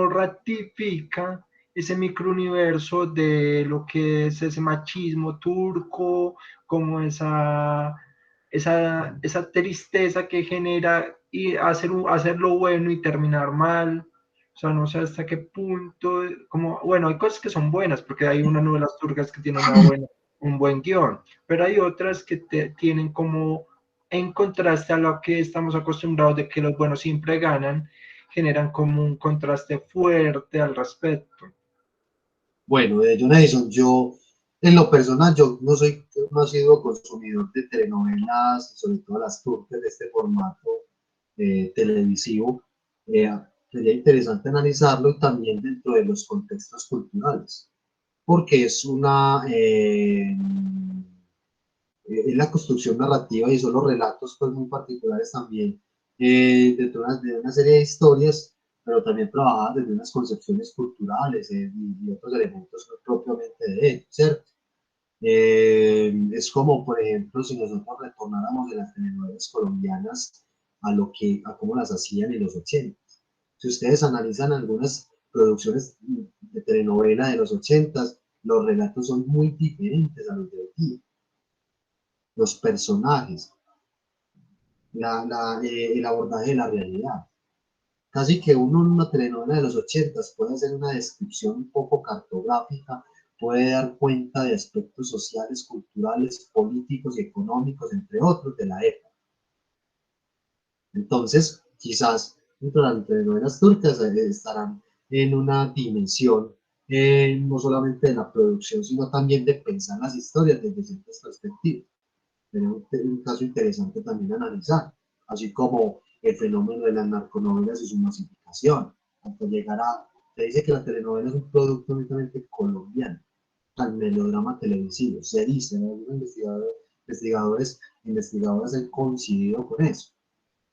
ratifica ese microuniverso de lo que es ese machismo turco, como esa tristeza que genera y hacer lo bueno y terminar mal. O sea, no sé hasta qué punto, como, bueno, hay cosas que son buenas, porque hay unas novelas turcas que tienen un buen guión, pero hay otras que tienen como, en contraste a lo que estamos acostumbrados de que los buenos siempre ganan, generan como un contraste fuerte al respecto. Bueno, de John Edison, yo, en lo personal, yo no soy un asiduo consumidor de telenovelas, sobre todo las turcas de este formato televisivo. Sería interesante analizarlo y también dentro de los contextos culturales, porque es la construcción narrativa y son los relatos pues, muy particulares también dentro de una serie de historias, pero también trabajadas desde unas concepciones culturales y otros elementos propiamente de ellos, ¿cierto? Es como, por ejemplo, si nosotros retornáramos de las telenovelas colombianas a cómo las hacían en los 80. Si ustedes analizan algunas producciones de telenovela de los 80, los relatos son muy diferentes a los de hoy día. Los personajes, el abordaje de la realidad. Casi que uno en una telenovela de los 80 puede hacer una descripción un poco cartográfica, puede dar cuenta de aspectos sociales, culturales, políticos y económicos, entre otros, de la época. Entonces, quizás dentro de las telenovelas turcas estarán en una dimensión no solamente de la producción, sino también de pensar las historias desde ciertas perspectivas. Sería un caso interesante también analizar, así como el fenómeno de las narconovelas y su masificación. Hasta llegar a, se dice que la telenovela es un producto únicamente colombiano, al melodrama televisivo. Se dice, algunos investigadoras han coincidido con eso.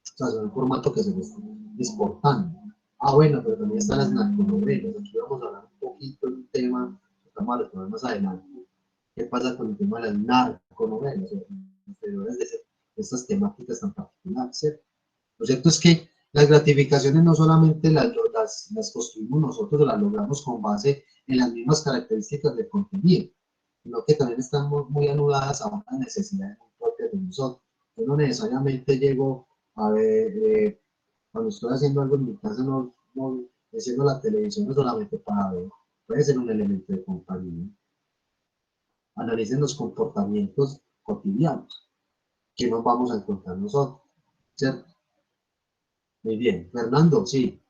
O sea, es un formato que se está exportando. Ah, bueno, pero también están las narconovelas. Aquí vamos a hablar un poquito de un tema que vamos a retomar más adelante. ¿Qué pasa con el tema de las narconovelas? De estas temáticas tan particulares, ¿cierto? Lo cierto es que las gratificaciones no solamente las construimos nosotros o las logramos con base en las mismas características del contenido, sino que también están muy anudadas a unas necesidades propias de nosotros. Yo no necesariamente llego a ver, cuando estoy haciendo algo en mi casa, no enciendo la televisión no solamente para ver, puede ser un elemento de compañía. Analicen los comportamientos cotidianos que nos vamos a encontrar nosotros, ¿cierto? Muy bien, Fernando, sí.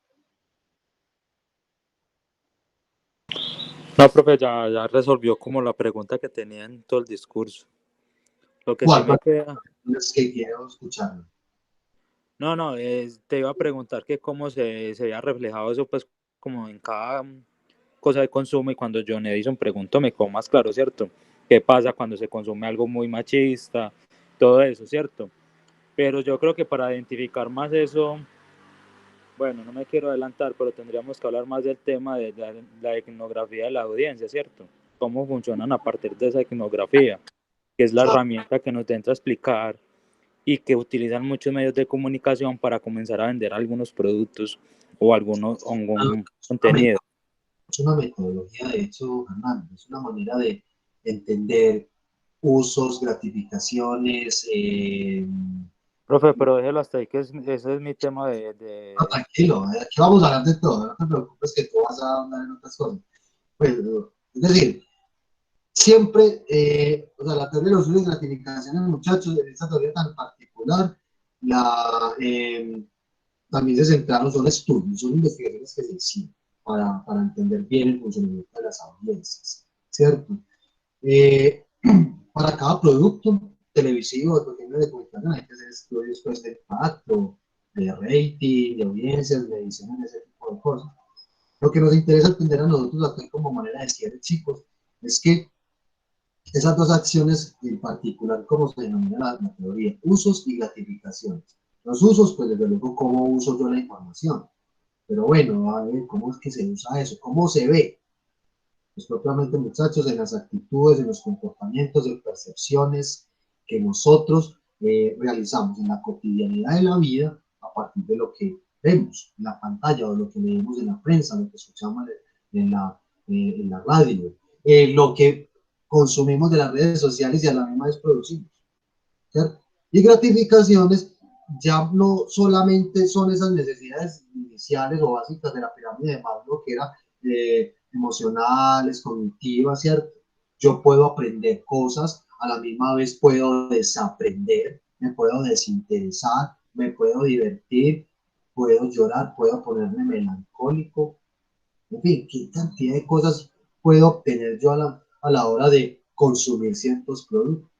No, profe, ya resolvió como la pregunta que tenía en todo el discurso. Lo que sí ¿Cuál? me queda... Es que quiero escucharlo. No, te iba a preguntar que cómo se había reflejado eso, pues, como en cada cosa de consumo, y cuando John Edison preguntó, me quedó más claro, ¿cierto? ¿Qué pasa cuando se consume algo muy machista? Todo eso, ¿cierto? Pero yo creo que para identificar más eso, bueno, no me quiero adelantar, pero tendríamos que hablar más del tema de la etnografía de la audiencia, ¿cierto? Cómo funcionan a partir de esa etnografía, que es la herramienta que nos intenta explicar y que utilizan muchos medios de comunicación para comenzar a vender algunos productos o algún contenido. Es una metodología, de hecho, Fernando, es una manera de entender usos, gratificaciones. Profe, pero déjelo hasta ahí, que ese es mi tema de... No, tranquilo, aquí vamos a hablar de todo, no te preocupes que tú vas a hablar en otras cosas. Pues, es decir, siempre, o sea, la teoría de los usos y gratificaciones, muchachos, en esta teoría tan particular, también se centraron, son estudios, son investigaciones que se hicieron para entender bien el funcionamiento de las audiencias, ¿cierto? Para cada producto televisivo, de comunicación, hay que hacer estudios pues, de impacto, de rating, de audiencias, de edición, ese tipo de cosas. Lo que nos interesa entender a nosotros aquí como manera de decir, chicos, es que esas dos acciones en particular, como se denomina la teoría, usos y gratificaciones. Los usos, pues desde luego, cómo uso yo la información. Pero bueno, a ver, ¿cómo es que se usa eso? ¿Cómo se ve? Pues propiamente, muchachos, en las actitudes, en los comportamientos, en percepciones que nosotros realizamos en la cotidianidad de la vida a partir de lo que vemos en la pantalla o lo que leemos en la prensa, lo que escuchamos en la radio, lo que consumimos de las redes sociales y a la misma vez producimos, ¿cierto? Y gratificaciones ya no solamente son esas necesidades iniciales o básicas de la pirámide de Maslow, que era emocionales, cognitivas, ¿cierto? Yo puedo aprender cosas, a la misma vez puedo desaprender, me puedo desinteresar, me puedo divertir, puedo llorar, puedo ponerme melancólico, en fin, qué cantidad de cosas puedo obtener yo a la hora de consumir ciertos productos.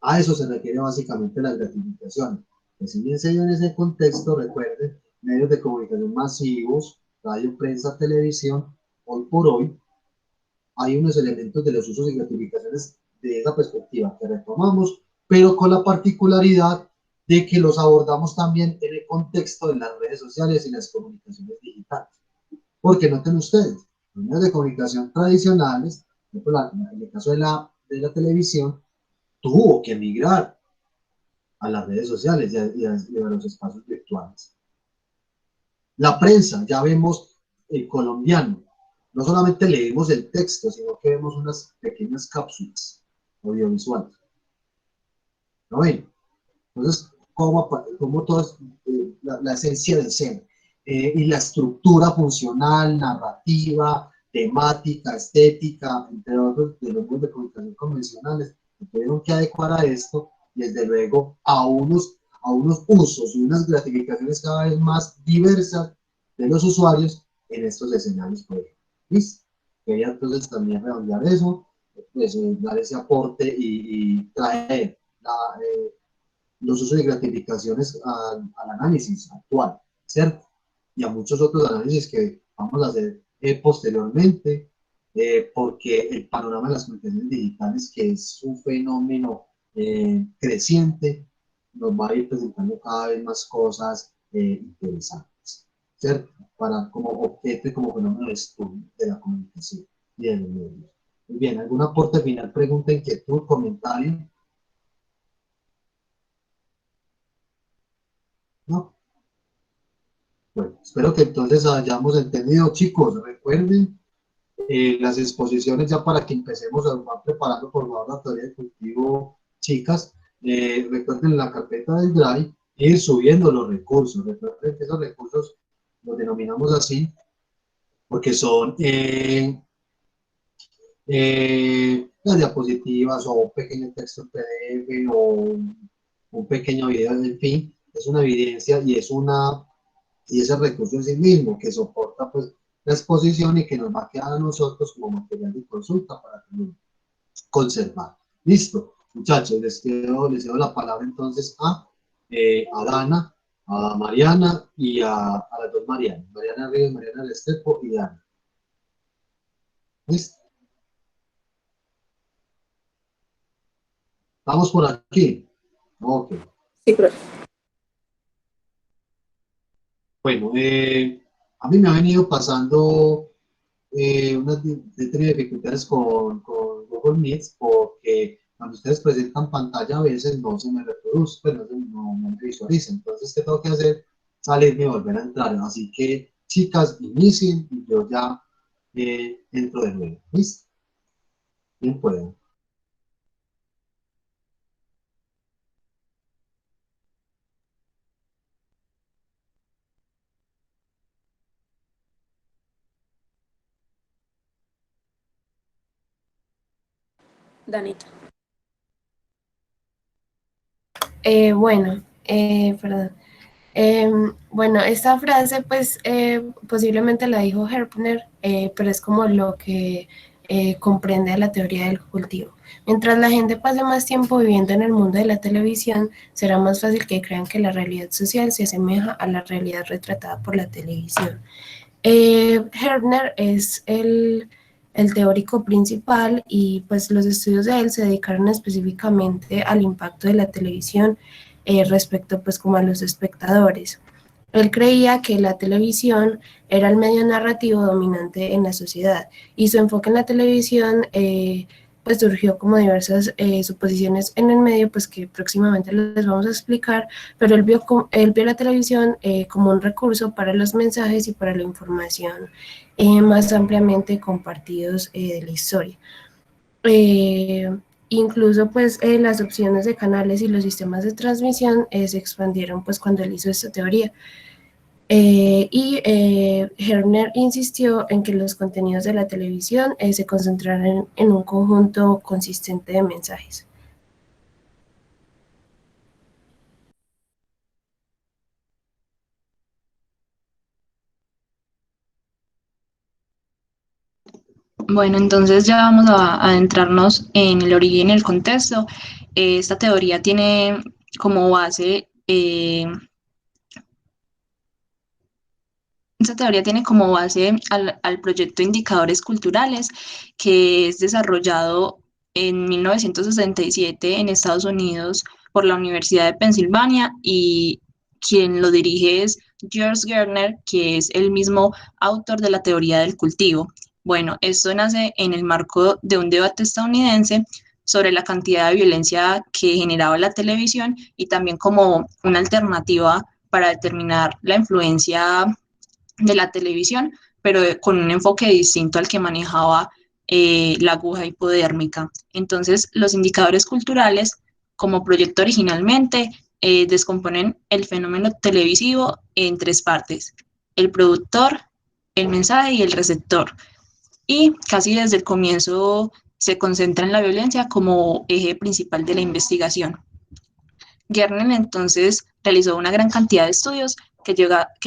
A eso se refiere básicamente la gratificación. Que si bien se dio en ese contexto, recuerden, medios de comunicación masivos, radio, prensa, televisión, hoy por hoy, hay unos elementos de los usos y gratificaciones de esa perspectiva que retomamos, pero con la particularidad de que los abordamos también en el contexto de las redes sociales y las comunicaciones digitales. Porque noten ustedes, los medios de comunicación tradicionales, en el caso de la televisión, tuvo que migrar a las redes sociales y a los espacios virtuales. La prensa, ya vemos el colombiano, no solamente leemos el texto, sino que vemos unas pequeñas cápsulas audiovisuales. ¿No ven? Entonces, cómo todo es la esencia del ser y la estructura funcional, narrativa, temática, estética, entre otros de los medios de comunicación convencionales, se tuvieron que adecuar a esto y desde luego a a unos usos y unas gratificaciones cada vez más diversas de los usuarios en estos escenarios, por ejemplo. ¿Listo? Quería entonces también redondear eso, pues, dar ese aporte y traer los usos y gratificaciones al análisis actual, ¿cierto? Y a muchos otros análisis que vamos a hacer posteriormente, porque el panorama de las comunicaciones digitales, que es un fenómeno creciente, nos va a ir presentando cada vez más cosas interesantes, ¿cierto? Para como objeto y como fenómeno de estudio de la comunicación y de los medios. Muy bien, ¿algún aporte final, pregunta, inquietud, comentario? ¿No? Bueno, espero que entonces hayamos entendido, chicos. Recuerden las exposiciones ya para que empecemos a ir preparando por favor la teoría de cultivo, chicas. Recuerden la carpeta del Drive, ir subiendo los recursos. Recuerden que esos recursos los denominamos así porque son las diapositivas o un pequeño texto en PDF o un pequeño video, en fin, es una evidencia y ese recurso en sí mismo que soporta pues la exposición y que nos va a quedar a nosotros como material de consulta para conservar. Listo, muchachos, les cedo la palabra entonces a Dana, a Mariana y a las dos Marianas, Mariana Ríos, Mariana Restrepo y Dana. ¿Listo? ¿Estamos por aquí? Ok. Sí, profe. Bueno, a mí me ha venido pasando unas dificultades con Google Meet porque cuando ustedes presentan pantalla a veces no se me reproduce, pues no me visualiza. Entonces, ¿qué tengo que hacer? Salirme y volver a entrar. Así que, chicas, inicien y yo ya entro de nuevo. ¿Listo? Bien, pueden. Danita. Perdón. Bueno, esta frase pues posiblemente la dijo Herpner, pero es como lo que comprende la teoría del cultivo. Mientras la gente pase más tiempo viviendo en el mundo de la televisión, será más fácil que crean que la realidad social se asemeja a la realidad retratada por la televisión. Herpner es el teórico principal y pues los estudios de él se dedicaron específicamente al impacto de la televisión respecto pues como a los espectadores. Él creía que la televisión era el medio narrativo dominante en la sociedad y su enfoque en la televisión pues surgió como diversas suposiciones en el medio pues que próximamente les vamos a explicar, pero él vio la televisión como un recurso para los mensajes y para la información más ampliamente compartidos de la historia. Incluso pues las opciones de canales y los sistemas de transmisión se expandieron pues cuando él hizo esta teoría. Herpner insistió en que los contenidos de la televisión se concentraran en un conjunto consistente de mensajes. Bueno, entonces ya vamos a adentrarnos en el origen y el contexto. Esta teoría tiene como base al proyecto Indicadores Culturales, que es desarrollado en 1967 en Estados Unidos por la Universidad de Pensilvania, y quien lo dirige es George Gardner, que es el mismo autor de la teoría del cultivo. Bueno, esto nace en el marco de un debate estadounidense sobre la cantidad de violencia que generaba la televisión y también como una alternativa para determinar la influencia de la televisión, pero con un enfoque distinto al que manejaba la aguja hipodérmica. Entonces, los indicadores culturales, como proyecto originalmente, descomponen el fenómeno televisivo en tres partes: el productor, el mensaje y el receptor. Y casi desde el comienzo se concentra en la violencia como eje principal de la investigación. Gardner entonces realizó una gran cantidad de estudios que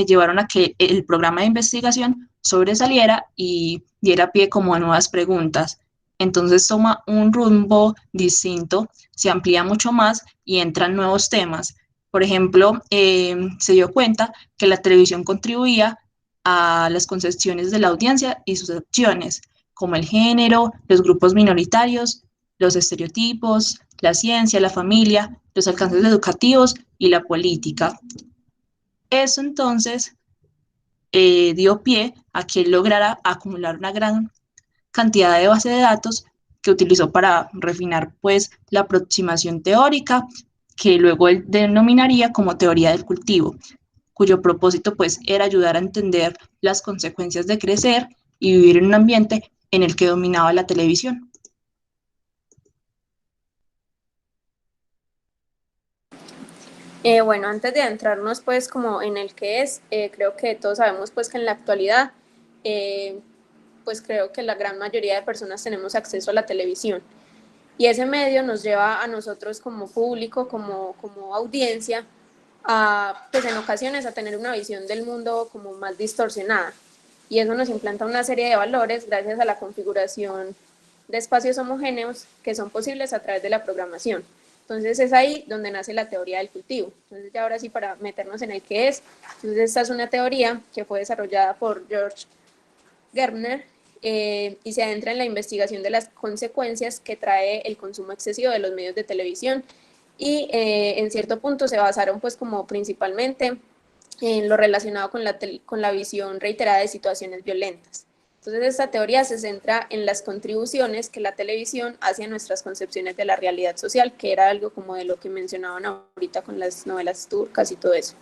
llevaron a que el programa de investigación sobresaliera y diera pie como a nuevas preguntas. Entonces toma un rumbo distinto, se amplía mucho más y entran nuevos temas. Por ejemplo, se dio cuenta que la televisión contribuía a las concepciones de la audiencia y sus acciones, como el género, los grupos minoritarios, los estereotipos, la ciencia, la familia, los alcances educativos y la política. Eso entonces dio pie a que él lograra acumular una gran cantidad de base de datos que utilizó para refinar pues la aproximación teórica que luego él denominaría como teoría del cultivo, cuyo propósito pues era ayudar a entender las consecuencias de crecer y vivir en un ambiente en el que dominaba la televisión. Bueno, antes de adentrarnos pues como en el que es, creo que todos sabemos pues que en la actualidad, pues creo que la gran mayoría de personas tenemos acceso a la televisión. Y ese medio nos lleva a nosotros como público, como audiencia, pues en ocasiones a tener una visión del mundo como más distorsionada. Y eso nos implanta una serie de valores gracias a la configuración de espacios homogéneos que son posibles a través de la programación. Entonces es ahí donde nace la teoría del cultivo. Entonces ya ahora sí, para meternos en el que es, entonces esta es una teoría que fue desarrollada por George Gardner y se adentra en la investigación de las consecuencias que trae el consumo excesivo de los medios de televisión y en cierto punto se basaron pues como principalmente en lo relacionado con la visión reiterada de situaciones violentas. Entonces esta teoría se centra en las contribuciones que la televisión hace a nuestras concepciones de la realidad social, que era algo como de lo que mencionaban ahorita con las novelas turcas y todo eso.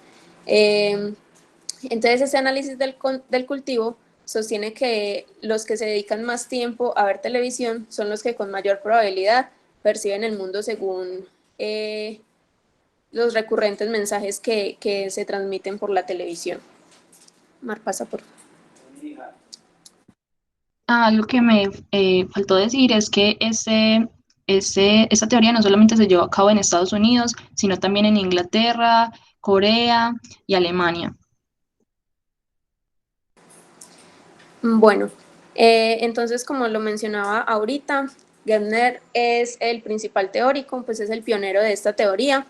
Entonces este análisis del cultivo sostiene que los que se dedican más tiempo a ver televisión son los que con mayor probabilidad perciben el mundo según los recurrentes mensajes que se transmiten por la televisión. Mar, pasa por favor. Algo que me faltó decir es que esta teoría no solamente se llevó a cabo en Estados Unidos, sino también en Inglaterra, Corea y Alemania. Bueno, entonces como lo mencionaba ahorita, Gardner es el principal teórico, pues es el pionero de esta teoría.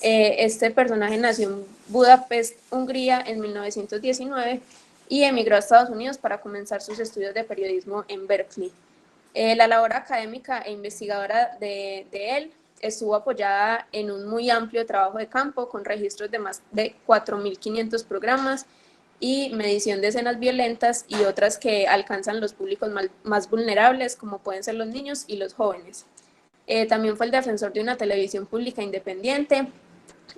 Este personaje nació en Budapest, Hungría, en 1919 y emigró a Estados Unidos para comenzar sus estudios de periodismo en Berkeley. La labor académica e investigadora de él estuvo apoyada en un muy amplio trabajo de campo con registros de más de 4.500 programas y medición de escenas violentas y otras que alcanzan los públicos más vulnerables, como pueden ser los niños y los jóvenes. También fue el defensor de una televisión pública independiente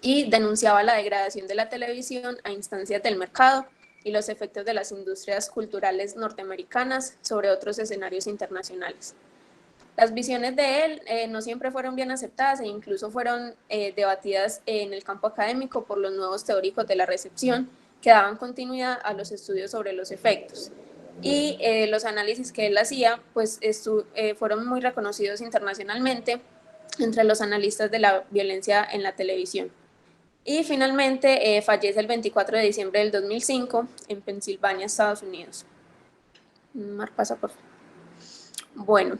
y denunciaba la degradación de la televisión a instancias del mercado y los efectos de las industrias culturales norteamericanas sobre otros escenarios internacionales. Las visiones de él no siempre fueron bien aceptadas e incluso fueron debatidas en el campo académico por los nuevos teóricos de la recepción que daban continuidad a los estudios sobre los efectos. Y los análisis que él hacía pues, fueron muy reconocidos internacionalmente entre los analistas de la violencia en la televisión. Y finalmente fallece el 24 de diciembre del 2005 en Pensilvania, Estados Unidos. Mar, pasa por favor. Bueno,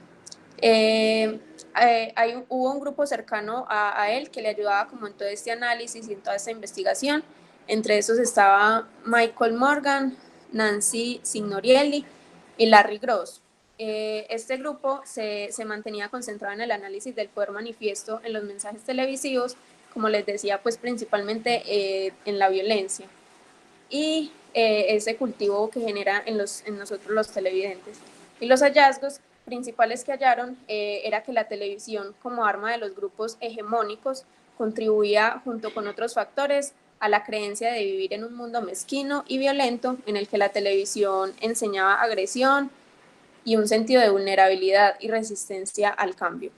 hubo un grupo cercano a él que le ayudaba como en todo este análisis y en toda esta investigación. Entre esos estaba Michael Morgan, Nancy Signorielli y Larry Gross. Este grupo se mantenía concentrado en el análisis del poder manifiesto en los mensajes televisivos, como les decía, pues principalmente en la violencia y ese cultivo que genera en nosotros los televidentes. Y los hallazgos principales que hallaron era que la televisión como arma de los grupos hegemónicos contribuía junto con otros factores a la creencia de vivir en un mundo mezquino y violento en el que la televisión enseñaba agresión y un sentido de vulnerabilidad y resistencia al cambio.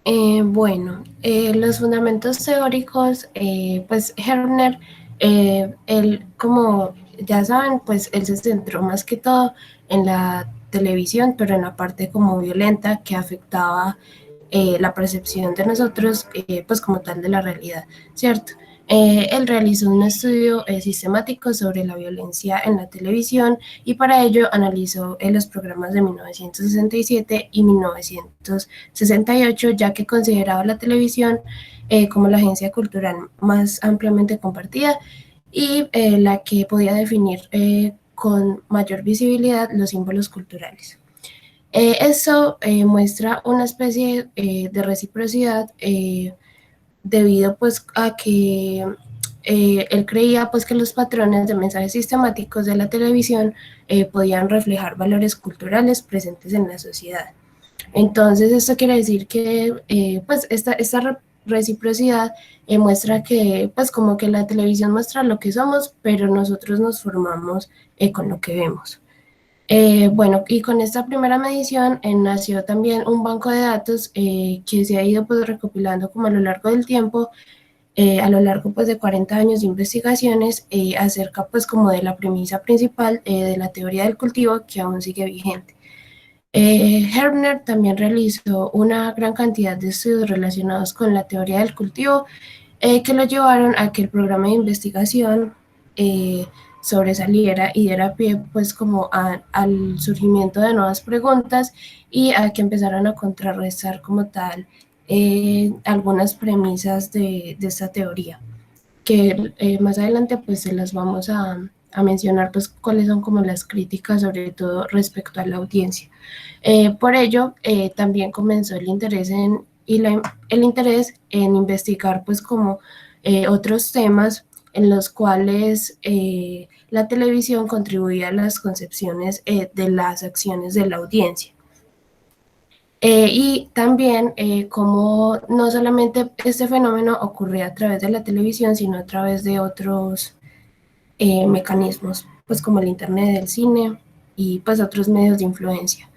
Bueno, los fundamentos teóricos, pues Herner, él, como ya saben, pues él se centró más que todo en la televisión, pero en la parte como violenta que afectaba la percepción de nosotros, pues como tal de la realidad, ¿cierto? Él realizó un estudio sistemático sobre la violencia en la televisión y para ello analizó los programas de 1967 y 1968, ya que consideraba la televisión como la agencia cultural más ampliamente compartida y la que podía definir con mayor visibilidad los símbolos culturales. Eso muestra una especie de reciprocidad debido pues a que él creía pues que los patrones de mensajes sistemáticos de la televisión podían reflejar valores culturales presentes en la sociedad. Entonces esto quiere decir que pues esta reciprocidad muestra que pues como que la televisión muestra lo que somos, pero nosotros nos formamos con lo que vemos. Bueno, y con esta primera medición nació también un banco de datos que se ha ido pues recopilando como a lo largo del tiempo, a lo largo pues de 40 años de investigaciones acerca pues como de la premisa principal de la teoría del cultivo que aún sigue vigente. Herbner también realizó una gran cantidad de estudios relacionados con la teoría del cultivo que lo llevaron a que el programa de investigación sobresaliera y diera pie pues como al surgimiento de nuevas preguntas y a que empezaran a contrarrestar como tal algunas premisas de esta teoría, que más adelante pues se las vamos a mencionar pues cuáles son como las críticas sobre todo respecto a la audiencia. Por ello también comenzó el interés en investigar pues como otros temas en los cuales la televisión contribuía a las concepciones de las acciones de la audiencia. Y también como no solamente este fenómeno ocurría a través de la televisión, sino a través de otros mecanismos, pues como el internet, el cine y pues otros medios de influencia.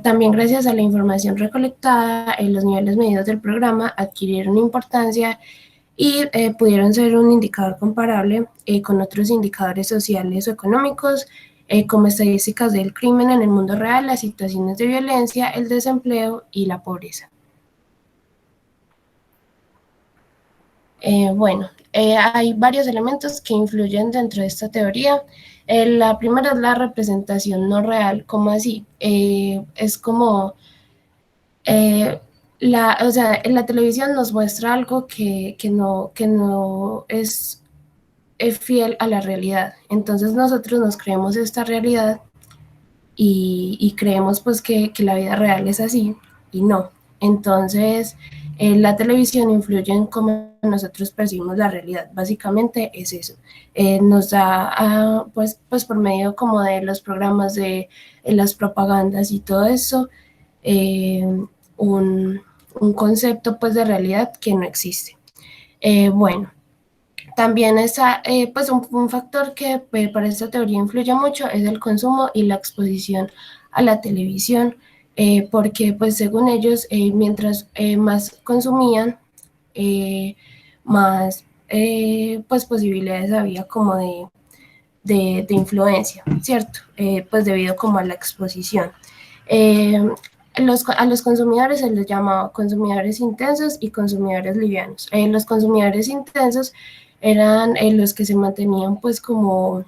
También gracias a la información recolectada, los niveles medidos del programa adquirieron importancia y pudieron ser un indicador comparable con otros indicadores sociales o económicos, como estadísticas del crimen en el mundo real, las situaciones de violencia, el desempleo y la pobreza. Bueno, hay varios elementos que influyen dentro de esta teoría. La primera es la representación no real. ¿Cómo así? Es como, o sea, en la televisión nos muestra algo que no es fiel a la realidad. Entonces nosotros nos creemos esta realidad y creemos pues que la vida real es así y no. Entonces la televisión influye en cómo nosotros percibimos la realidad. Básicamente es eso. Nos da pues por medio como de los programas de las propagandas y todo eso un concepto pues de realidad que no existe. Bueno, también está, pues un factor que para esta teoría influye mucho es el consumo y la exposición a la televisión, porque pues según ellos, mientras más consumían, más pues posibilidades había como de influencia, ¿cierto? Pues debido como a la exposición. A los consumidores se les llamaba consumidores intensos y consumidores livianos. Los consumidores intensos eran los que se mantenían pues como,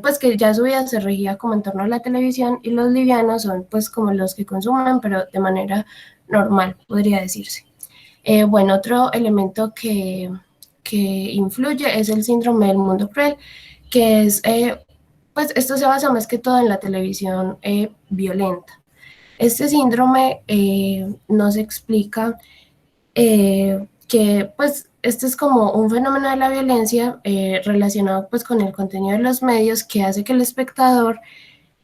pues que ya su vida se regía como en torno a la televisión, y los livianos son pues como los que consumen pero de manera normal, podría decirse. Bueno, otro elemento que influye es el síndrome del mundo cruel, que es, pues esto se basa más que todo en la televisión violenta. Este síndrome nos explica que pues este es como un fenómeno de la violencia relacionado pues con el contenido de los medios, que hace que el espectador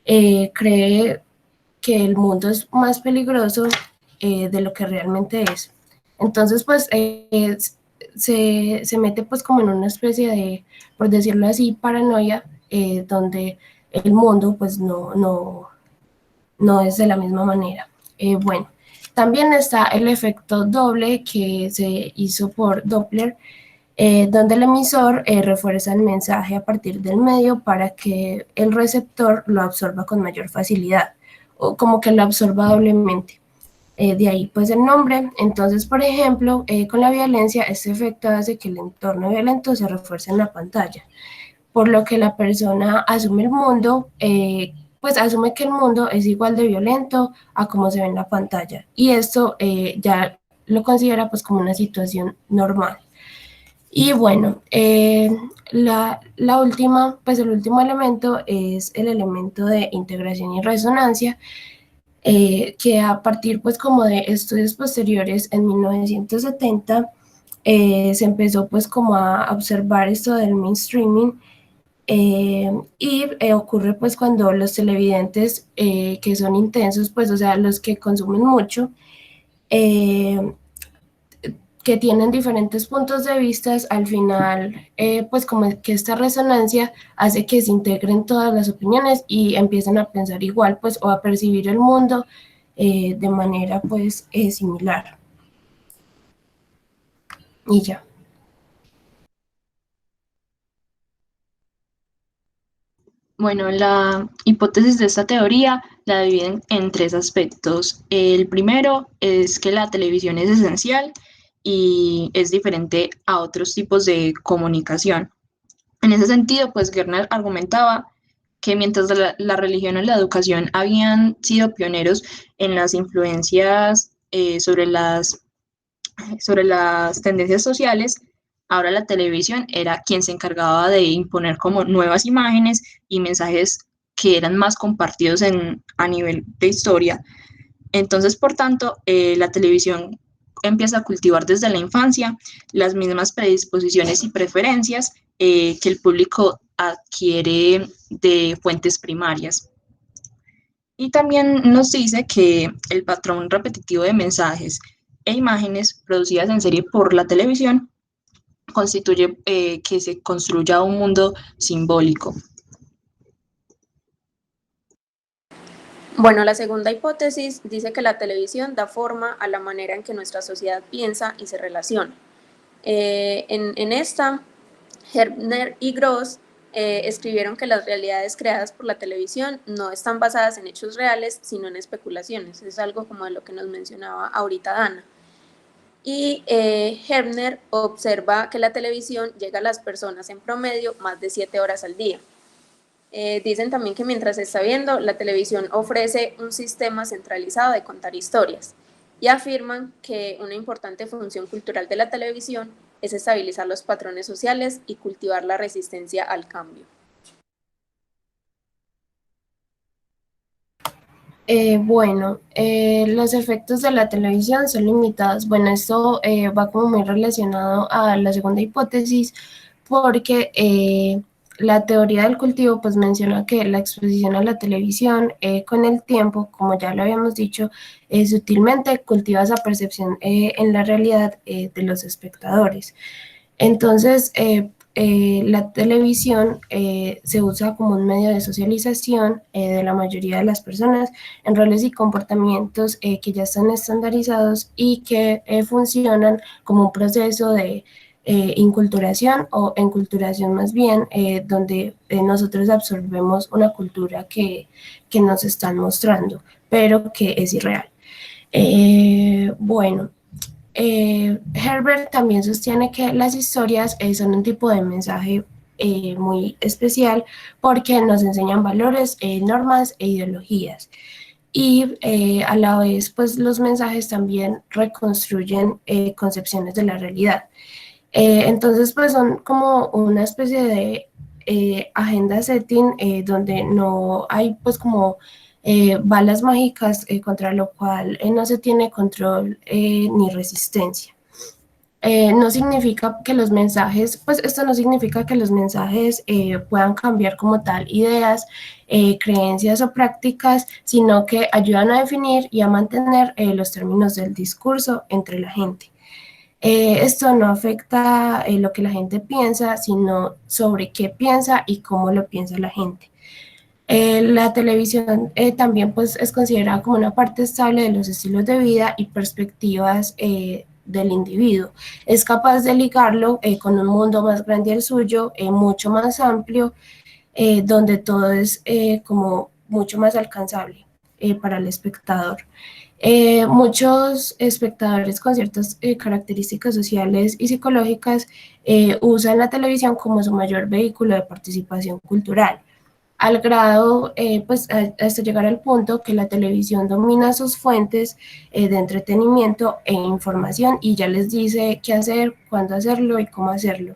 cree que el mundo es más peligroso de lo que realmente es. Entonces pues se mete pues como en una especie de, por decirlo así, paranoia, donde el mundo pues no es de la misma manera. Bueno, también está el efecto doble que se hizo por Doppler, donde el emisor refuerza el mensaje a partir del medio para que el receptor lo absorba con mayor facilidad, o como que lo absorba doblemente. De ahí pues el nombre. Entonces, por ejemplo, con la violencia, este efecto hace que el entorno violento se refuerce en la pantalla, por lo que la persona asume el mundo, pues asume que el mundo es igual de violento a como se ve en la pantalla, y esto ya lo considera pues como una situación normal. Y bueno, la última, pues el último elemento es el elemento de integración y resonancia, que a partir pues como de estudios posteriores en 1970 se empezó pues como a observar esto del mainstreaming, y ocurre pues cuando los televidentes que son intensos, pues o sea, los que consumen mucho, eh, que tienen diferentes puntos de vista, al final, pues como que esta resonancia hace que se integren todas las opiniones y empiecen a pensar igual, pues, o a percibir el mundo de manera, pues, similar. Y ya. Bueno, la hipótesis de esta teoría la dividen en tres aspectos. El primero es que la televisión es esencial y es diferente a otros tipos de comunicación. En ese sentido, pues Gerner argumentaba que mientras la religión y la educación habían sido pioneros en las influencias sobre las tendencias sociales, ahora la televisión era quien se encargaba de imponer como nuevas imágenes y mensajes que eran más compartidos a nivel de historia. Entonces, por tanto, la televisión empieza a cultivar desde la infancia las mismas predisposiciones y preferencias que el público adquiere de fuentes primarias. Y también nos dice que el patrón repetitivo de mensajes e imágenes producidas en serie por la televisión constituye que se construya un mundo simbólico. Bueno, la segunda hipótesis dice que la televisión da forma a la manera en que nuestra sociedad piensa y se relaciona. En esta, Herbner y Gross escribieron que las realidades creadas por la televisión no están basadas en hechos reales, sino en especulaciones. Es algo como de lo que nos mencionaba ahorita Dana. Y Herbner observa que la televisión llega a las personas en promedio más de 7 horas al día. Dicen también que mientras se está viendo, la televisión ofrece un sistema centralizado de contar historias, y afirman que una importante función cultural de la televisión es estabilizar los patrones sociales y cultivar la resistencia al cambio. Bueno, los efectos de la televisión son limitados. Bueno, esto va como muy relacionado a la segunda hipótesis, porque la teoría del cultivo pues menciona que la exposición a la televisión con el tiempo, como ya lo habíamos dicho, sutilmente cultiva esa percepción en la realidad de los espectadores. Entonces, la televisión se usa como un medio de socialización de la mayoría de las personas en roles y comportamientos que ya están estandarizados y que funcionan como un proceso de inculturación o enculturación más bien, donde nosotros absorbemos una cultura que nos están mostrando, pero que es irreal. Bueno. Herbert también sostiene que las historias son un tipo de mensaje muy especial porque nos enseñan valores, normas e ideologías. Y a la vez, pues los mensajes también reconstruyen concepciones de la realidad. Entonces, pues son como una especie de agenda setting donde no hay pues como balas mágicas contra lo cual no se tiene control ni resistencia. No significa que los mensajes, pues esto no significa que los mensajes puedan cambiar como tal ideas, creencias o prácticas, sino que ayudan a definir y a mantener los términos del discurso entre la gente. Esto no afecta lo que la gente piensa, sino sobre qué piensa y cómo lo piensa la gente. La televisión también pues, es considerada como una parte estable de los estilos de vida y perspectivas del individuo. Es capaz de ligarlo con un mundo más grande al suyo, mucho más amplio, donde todo es como mucho más alcanzable para el espectador. Muchos espectadores con ciertas características sociales y psicológicas usan la televisión como su mayor vehículo de participación cultural, al grado, pues, hasta llegar al punto que la televisión domina sus fuentes de entretenimiento e información y ya les dice qué hacer, cuándo hacerlo y cómo hacerlo.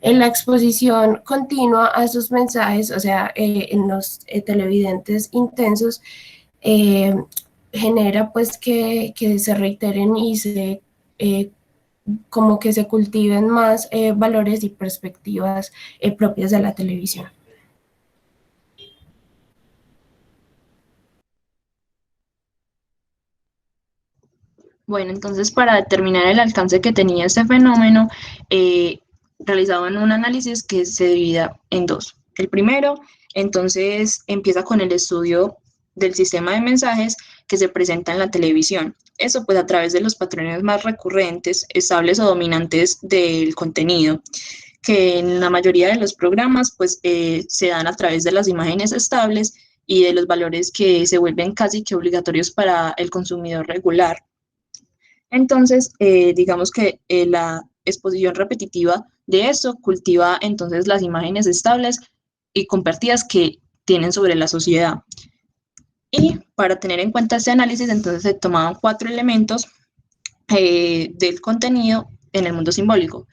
En la exposición continua a sus mensajes, o sea, en los televidentes intensos, eh, genera pues que se reiteren y se como que se cultiven más valores y perspectivas propias de la televisión. Bueno, entonces para determinar el alcance que tenía este fenómeno, realizaban un análisis que se divide en dos. El primero, entonces, empieza con el estudio del sistema de mensajes que se presenta en la televisión. Eso pues a través de los patrones más recurrentes, estables o dominantes del contenido, que en la mayoría de los programas pues se dan a través de las imágenes estables y de los valores que se vuelven casi que obligatorios para el consumidor regular. Entonces, digamos que la exposición repetitiva de eso cultiva entonces las imágenes estables y compartidas que tienen sobre la sociedad. Y para tener en cuenta este análisis, entonces se tomaban 4 elementos del contenido en el mundo simbólico.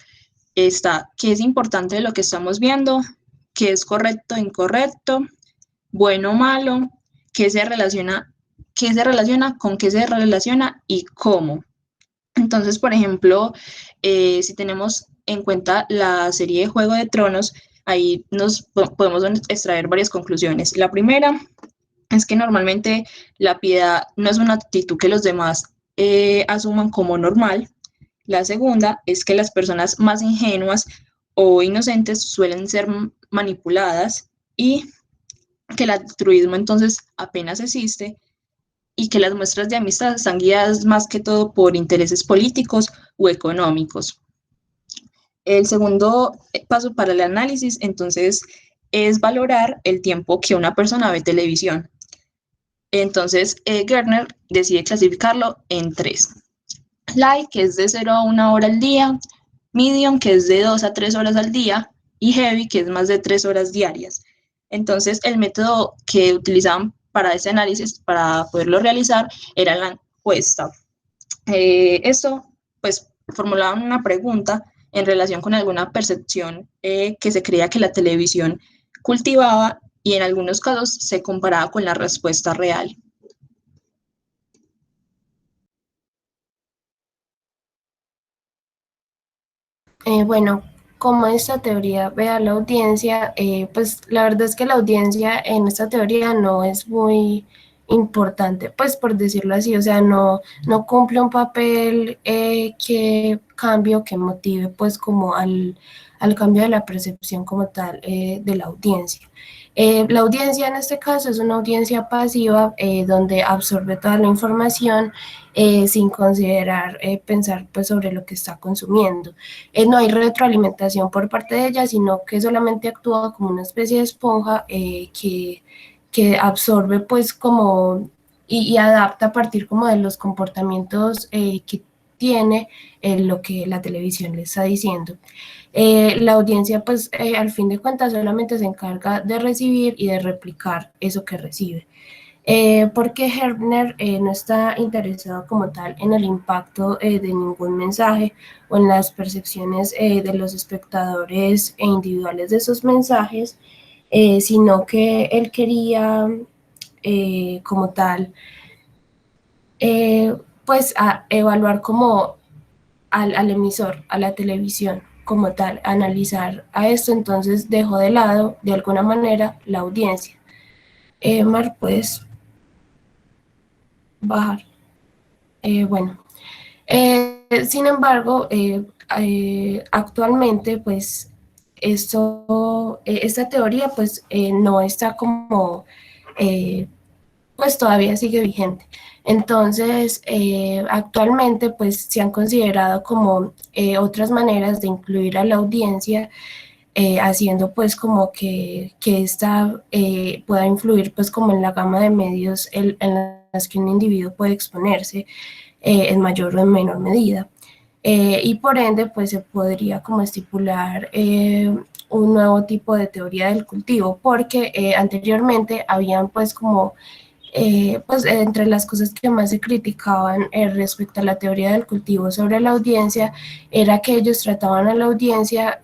Está qué es importante de lo que estamos viendo, qué es correcto, incorrecto, bueno o malo, qué se relaciona con qué se relaciona y cómo. Entonces, por ejemplo, si tenemos en cuenta la serie de Juego de Tronos, ahí nos podemos extraer varias conclusiones. La primera es que normalmente la piedad no es una actitud que los demás asuman como normal. La segunda es que las personas más ingenuas o inocentes suelen ser manipuladas y que el altruismo entonces apenas existe y que las muestras de amistad están guiadas más que todo por intereses políticos o económicos. El segundo paso para el análisis, entonces, es valorar el tiempo que una persona ve televisión. Entonces, Gardner decide clasificarlo en 3. Light, que es de 0 a 1 hora al día, Medium, que es de 2 a 3 horas al día, y Heavy, que es más de 3 horas diarias. Entonces, el método que utilizaban para ese análisis, para poderlo realizar, era la encuesta. Esto, pues, formulaban una pregunta en relación con alguna percepción que se creía que la televisión cultivaba y en algunos casos se comparaba con la respuesta real. Bueno, como esta teoría ve a la audiencia, pues la verdad es que la audiencia en esta teoría no es muy importante, pues por decirlo así, o sea, no cumple un papel que cambie o que motive pues como al cambio de la percepción como tal de la audiencia. La audiencia en este caso es una audiencia pasiva donde absorbe toda la información sin considerar pensar pues sobre lo que está consumiendo. No hay retroalimentación por parte de ella, sino que solamente actúa como una especie de esponja que absorbe pues como y adapta a partir como de los comportamientos que tiene lo que la televisión le está diciendo. La audiencia pues al fin de cuentas solamente se encarga de recibir y de replicar eso que recibe. Porque Herbner no está interesado como tal en el impacto de ningún mensaje o en las percepciones de los espectadores e individuales de esos mensajes, sino que él quería como tal pues evaluar como al emisor, a la televisión como tal, analizar a esto, entonces dejó de lado de alguna manera la audiencia. Mar, ¿puedes bajar? Bueno, sin embargo, actualmente pues esta teoría pues no está como pues todavía sigue vigente. Entonces, actualmente pues se han considerado como otras maneras de incluir a la audiencia, haciendo pues como que esta pueda influir pues como en la gama de medios en las que un individuo puede exponerse en mayor o en menor medida. Y por ende, pues se podría como estipular un nuevo tipo de teoría del cultivo, porque anteriormente habían pues como pues entre las cosas que más se criticaban respecto a la teoría del cultivo sobre la audiencia era que ellos trataban a la audiencia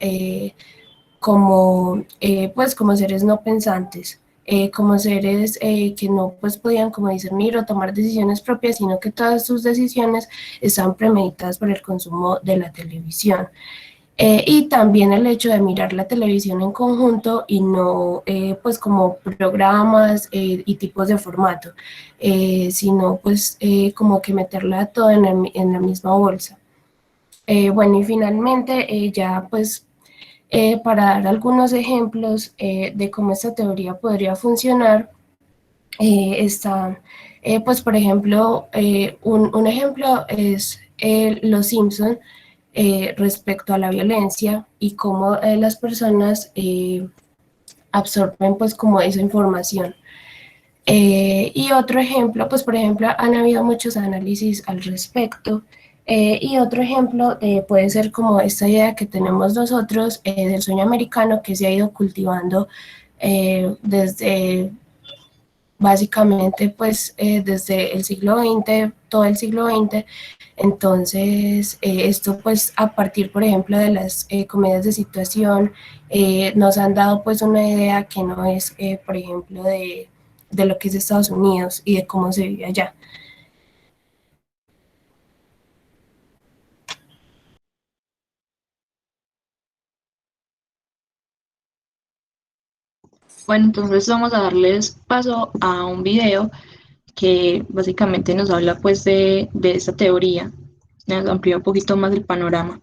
como pues como seres no pensantes, como seres que no pues podían como discernir o tomar decisiones propias, sino que todas sus decisiones estaban premeditadas por el consumo de la televisión. Y también el hecho de mirar la televisión en conjunto y no pues como programas y tipos de formato, sino pues como que meterla toda en la misma bolsa. Bueno, y finalmente ya pues para dar algunos ejemplos de cómo esta teoría podría funcionar, están pues por ejemplo, un ejemplo es Los Simpson, respecto a la violencia y cómo las personas absorben pues como esa información. Y otro ejemplo, pues por ejemplo, han habido muchos análisis al respecto. Y otro ejemplo puede ser como esta idea que tenemos nosotros del sueño americano, que se ha ido cultivando desde básicamente pues desde el siglo XX, todo el siglo XX. Entonces esto pues a partir por ejemplo de las comedias de situación nos han dado pues una idea que no es por ejemplo de lo que es Estados Unidos y de cómo se vive allá. Bueno, entonces vamos a darles paso a un video que básicamente nos habla pues de esta teoría, nos amplía un poquito más el panorama.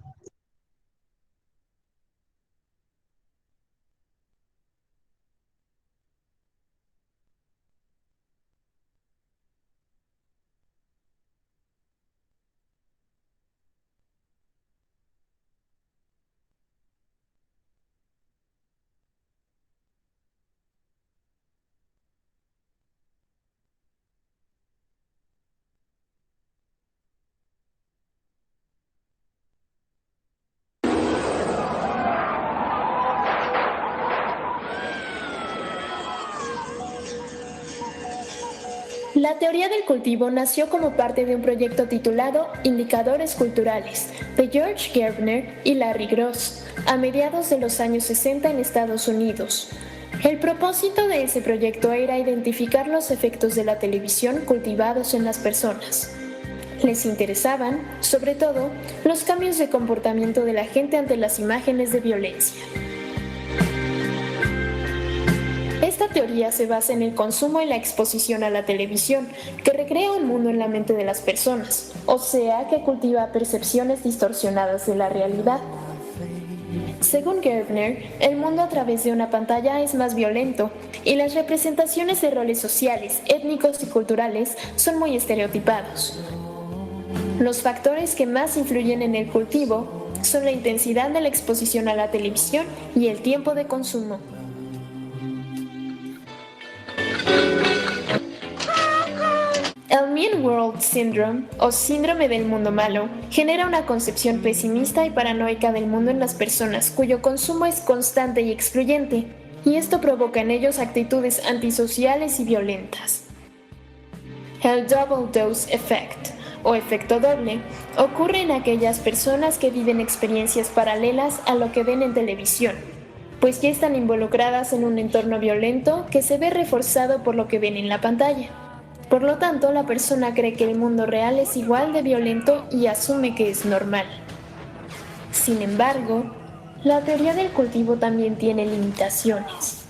La teoría del cultivo nació como parte de un proyecto titulado Indicadores Culturales, de George Gerbner y Larry Gross, a mediados de los años 60 en Estados Unidos. El propósito de ese proyecto era identificar los efectos de la televisión cultivados en las personas. Les interesaban, sobre todo, los cambios de comportamiento de la gente ante las imágenes de violencia. Esta teoría se basa en el consumo y la exposición a la televisión, que recrea un mundo en la mente de las personas, o sea, que cultiva percepciones distorsionadas de la realidad. Según Gerbner, el mundo a través de una pantalla es más violento, y las representaciones de roles sociales, étnicos y culturales son muy estereotipados. Los factores que más influyen en el cultivo son la intensidad de la exposición a la televisión y el tiempo de consumo. El Mean World Syndrome, o síndrome del mundo malo, genera una concepción pesimista y paranoica del mundo en las personas cuyo consumo es constante y excluyente, y esto provoca en ellos actitudes antisociales y violentas. El Double Dose Effect, o efecto doble, ocurre en aquellas personas que viven experiencias paralelas a lo que ven en televisión, pues ya están involucradas en un entorno violento que se ve reforzado por lo que ven en la pantalla. Por lo tanto, la persona cree que el mundo real es igual de violento y asume que es normal. Sin embargo, la teoría del cultivo también tiene limitaciones.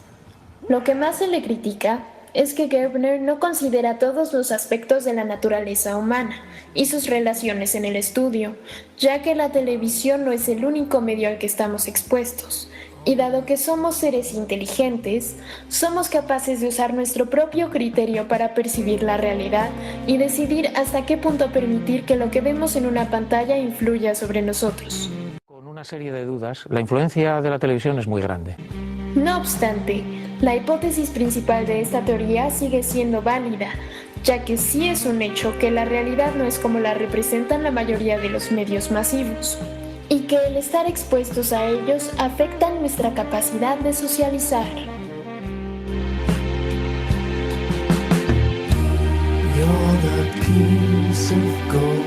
Lo que más se le critica es que Gerbner no considera todos los aspectos de la naturaleza humana y sus relaciones en el estudio, ya que la televisión no es el único medio al que estamos expuestos. Y dado que somos seres inteligentes, somos capaces de usar nuestro propio criterio para percibir la realidad y decidir hasta qué punto permitir que lo que vemos en una pantalla influya sobre nosotros. Con una serie de dudas, la influencia de la televisión es muy grande. No obstante, la hipótesis principal de esta teoría sigue siendo válida, ya que sí es un hecho que la realidad no es como la representan la mayoría de los medios masivos, y que el estar expuestos a ellos afecta nuestra capacidad de socializar. You're the piece of gold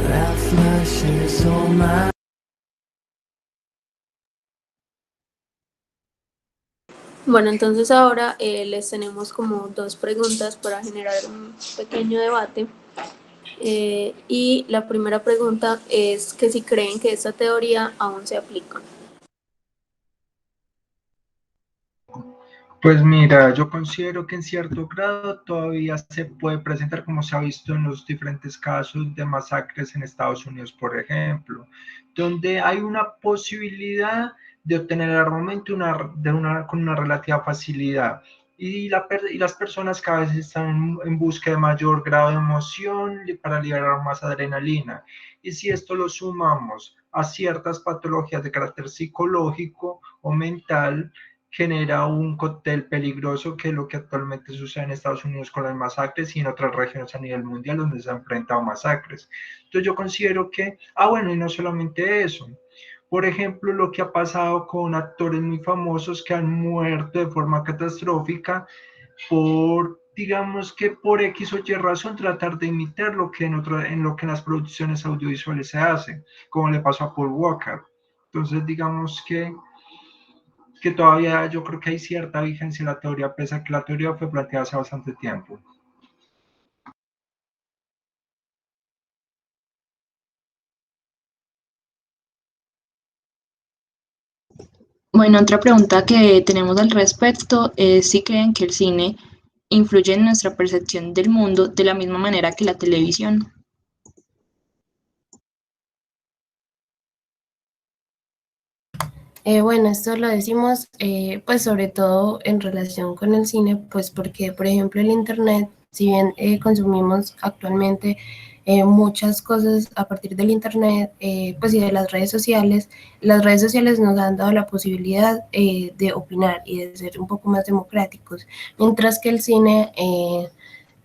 that flashes all my. Bueno, entonces ahora les tenemos como dos preguntas para generar un pequeño debate. Y la primera pregunta es que si creen que esta teoría aún se aplica. Pues mira, yo considero que en cierto grado todavía se puede presentar como se ha visto en los diferentes casos de masacres en Estados Unidos, por ejemplo, donde hay una posibilidad de obtener el armamento con una relativa facilidad. Y las personas cada vez están en busca de mayor grado de emoción para liberar más adrenalina. Y si esto lo sumamos a ciertas patologías de carácter psicológico o mental, genera un cóctel peligroso, que es lo que actualmente sucede en Estados Unidos con las masacres y en otras regiones a nivel mundial donde se han enfrentado masacres. Entonces yo considero que, bueno, y no solamente eso, por ejemplo, lo que ha pasado con actores muy famosos que han muerto de forma catastrófica por, digamos que por X o Y razón, tratar de imitar lo que en lo que en las producciones audiovisuales se hace, como le pasó a Paul Walker. Entonces, digamos que todavía yo creo que hay cierta vigencia en la teoría, pese a que la teoría fue planteada hace bastante tiempo. Bueno, otra pregunta que tenemos al respecto es si creen que el cine influye en nuestra percepción del mundo de la misma manera que la televisión. Bueno, esto lo decimos pues sobre todo en relación con el cine, pues porque por ejemplo el internet, si bien consumimos actualmente muchas cosas a partir del internet, pues y de las redes sociales nos han dado la posibilidad de opinar y de ser un poco más democráticos, mientras que el cine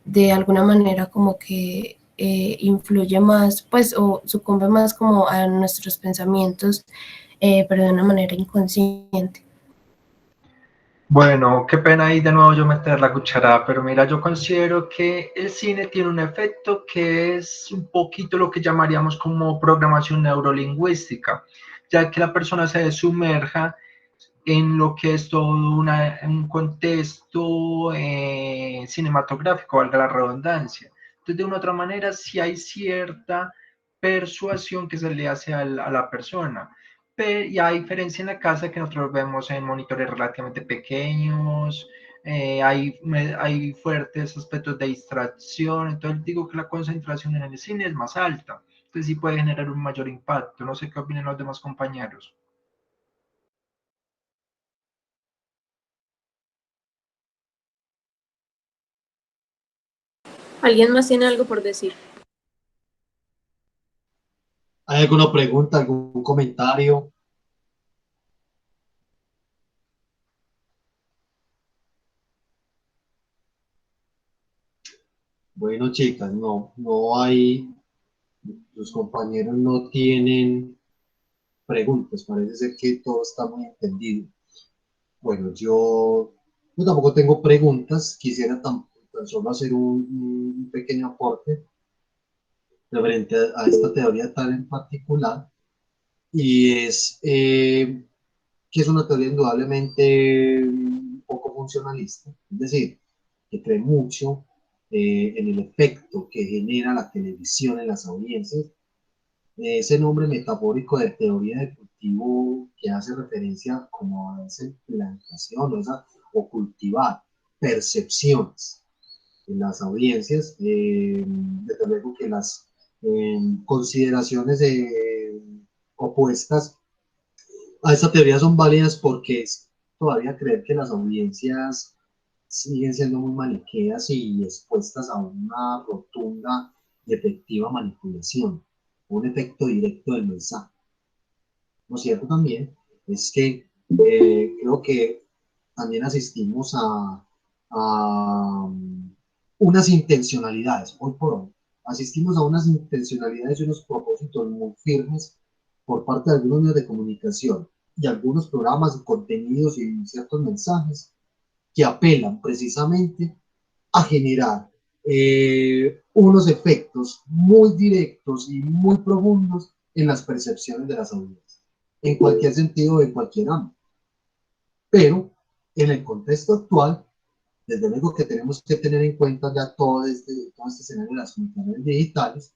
de alguna manera como que influye más, pues o sucumbe más como a nuestros pensamientos, pero de una manera inconsciente. Bueno, qué pena ahí de nuevo yo meter la cucharada, pero mira, yo considero que el cine tiene un efecto que es un poquito lo que llamaríamos como programación neurolingüística, ya que la persona se sumerja en lo que es todo un contexto cinematográfico, valga la redundancia. Entonces, de una u otra manera, sí hay cierta persuasión que se le hace a la persona. Y a diferencia en la casa que nosotros vemos en monitores relativamente pequeños, hay fuertes aspectos de distracción, entonces digo que la concentración en el cine es más alta, entonces sí puede generar un mayor impacto. No sé qué opinan los demás compañeros. ¿Alguien más tiene algo por decir? ¿Hay alguna pregunta, algún comentario? Bueno, chicas, no hay, los compañeros no tienen preguntas, parece ser que todo está muy entendido. Bueno, yo tampoco tengo preguntas, quisiera tan solo hacer un pequeño aporte referente a esta teoría tan en particular, y es que es una teoría indudablemente un poco funcionalista, es decir, que cree mucho en el efecto que genera la televisión en las audiencias. Ese nombre metafórico de teoría de cultivo que hace referencia como a esa implantación o cultivar percepciones en las audiencias, desde luego que las consideraciones opuestas a esta teoría son válidas porque es todavía creer que las audiencias siguen siendo muy maniqueas y expuestas a una rotunda y efectiva manipulación, un efecto directo del mensaje. Lo cierto también es que creo que también asistimos a a unas intencionalidades, hoy por hoy. Asistimos a unas intencionalidades y unos propósitos muy firmes por parte de algunos medios de comunicación y algunos programas, contenidos y ciertos mensajes que apelan precisamente a generar unos efectos muy directos y muy profundos en las percepciones de las audiencias, en cualquier sentido, en cualquier ámbito. Pero en el contexto actual, desde luego que tenemos que tener en cuenta ya todo este escenario de las comunicaciones digitales,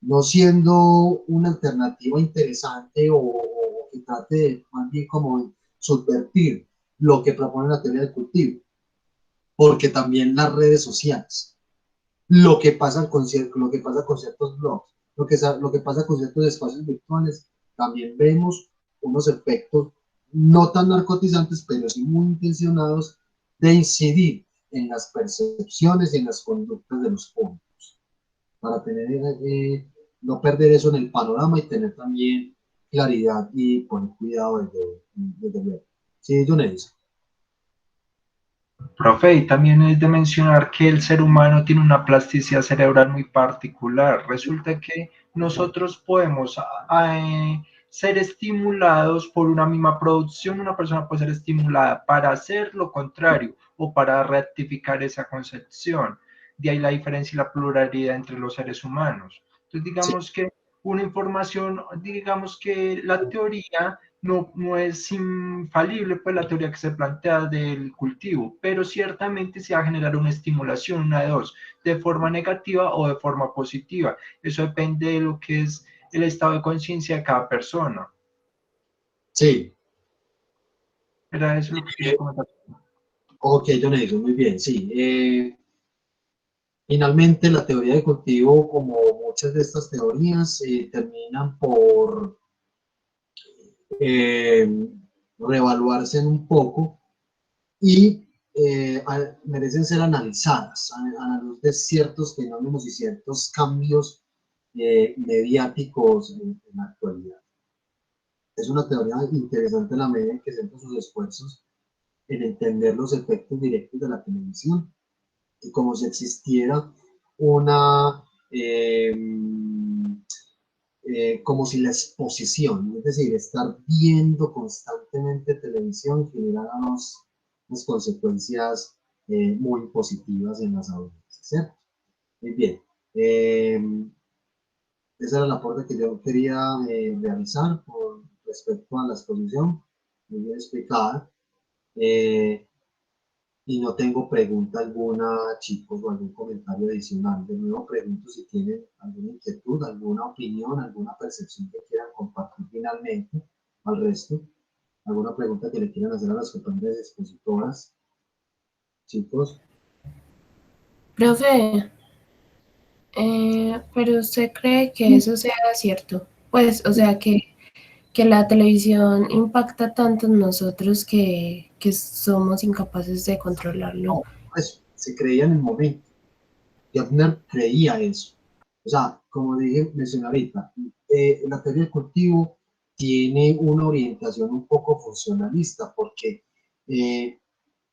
no siendo una alternativa interesante o que trate de, más bien como subvertir lo que propone la teoría del cultivo, porque también las redes sociales, lo que pasa con ciertos blogs, lo que pasa con ciertos espacios virtuales, también vemos unos efectos no tan narcotizantes, pero sí muy intencionados de incidir en las percepciones y en las conductas de los públicos, para no perder eso en el panorama y tener también claridad y poner cuidado desde luego. Sí, John Edison. Profe, y también es de mencionar que el ser humano tiene una plasticidad cerebral muy particular. Resulta que nosotros podemos ser estimulados por una misma producción, una persona puede ser estimulada para hacer lo contrario o para rectificar esa concepción. De ahí la diferencia y la pluralidad entre los seres humanos. Entonces, digamos que una información, digamos que la teoría no es infalible, pues la teoría que se plantea del cultivo, pero ciertamente se va a generar una estimulación, una de dos, de forma negativa o de forma positiva. Eso depende de lo que es el estado de conciencia de cada persona. Sí. Era eso lo que quería comentar. Ok, John Edison, muy bien, sí. Finalmente, la teoría del cultivo, como muchas de estas teorías, terminan por reevaluarse en un poco y merecen ser analizadas a la luz de ciertos fenómenos y ciertos cambios mediáticos en la actualidad. Es una teoría interesante en la medida en que centra sus esfuerzos en entender los efectos directos de la televisión y como si existiera una como si la exposición, es decir, estar viendo constantemente televisión generara unas consecuencias muy positivas en las audiencias, ¿cierto? Muy bien. Esa era la aporte que yo quería realizar con respecto a la exposición, muy bien explicada. Y no tengo pregunta alguna, chicos, o algún comentario adicional. De nuevo pregunto si tienen alguna inquietud, alguna opinión, alguna percepción que quieran compartir finalmente al resto. ¿Alguna pregunta que le quieran hacer a las compañeras expositoras? Chicos. Profe, pero ¿usted cree que eso sea cierto? Pues, o sea, que la televisión impacta tanto en nosotros que somos incapaces de controlarlo. No, pues se creía en el momento. Gärtner creía eso. O sea, como dije, mencioné ahorita, la teoría del cultivo tiene una orientación un poco funcionalista porque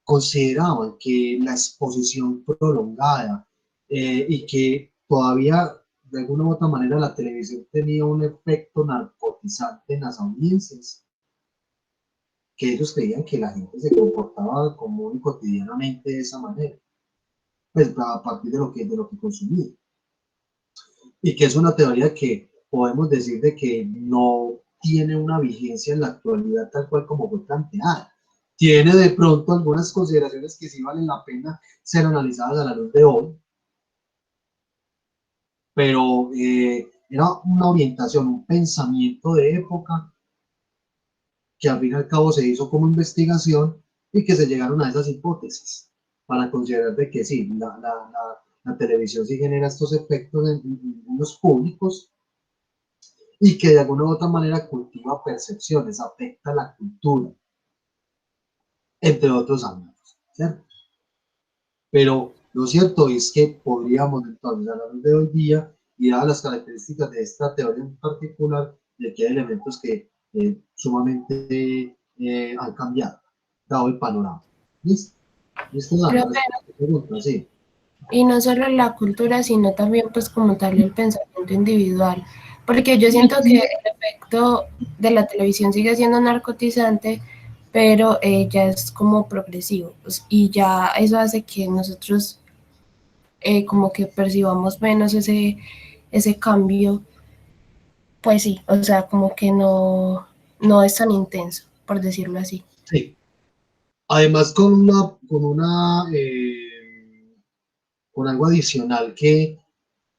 consideraban que la exposición prolongada y que todavía de alguna u otra manera la televisión tenía un efecto narcotizante en las audiencias, que ellos creían que la gente se comportaba común y cotidianamente de esa manera, pues a partir de lo que consumía. Y que es una teoría que podemos decir de que no tiene una vigencia en la actualidad tal cual como fue planteada. Tiene de pronto algunas consideraciones que sí valen la pena ser analizadas a la luz de hoy, pero era una orientación, un pensamiento de época que al fin y al cabo se hizo como investigación y que se llegaron a esas hipótesis para considerar de que sí, la televisión sí genera estos efectos en los públicos y que de alguna u otra manera cultiva percepciones, afecta la cultura, entre otros ámbitos, ¿cierto? Pero lo cierto es que podríamos entonces, a la luz de hoy día, y dadas las características de esta teoría en particular, de que hay elementos que sumamente han cambiado, dado el panorama. ¿Listo? ¿Listo, Dan? Profe, Pregunta, sí. y no solo la cultura, sino también pues como tal el pensamiento individual, porque yo siento que el efecto de la televisión sigue siendo narcotizante, pero ya es como progresivo, pues, y ya eso hace que nosotros como que percibamos menos ese cambio, pues sí, o sea, como que no es tan intenso, por decirlo así. Sí. Además, con algo adicional que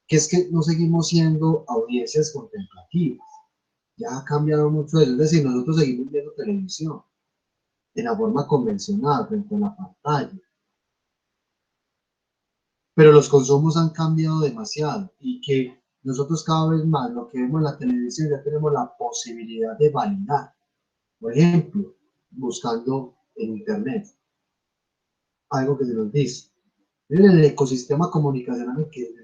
es que no seguimos siendo audiencias contemplativas. Ya ha cambiado mucho eso. Es decir, nosotros seguimos viendo televisión de la forma convencional, frente a la pantalla. Pero los consumos han cambiado demasiado y que nosotros cada vez más lo que vemos en la televisión ya tenemos la posibilidad de validar. Por ejemplo, buscando en internet algo que se nos dice. Miren el ecosistema comunicacional en el que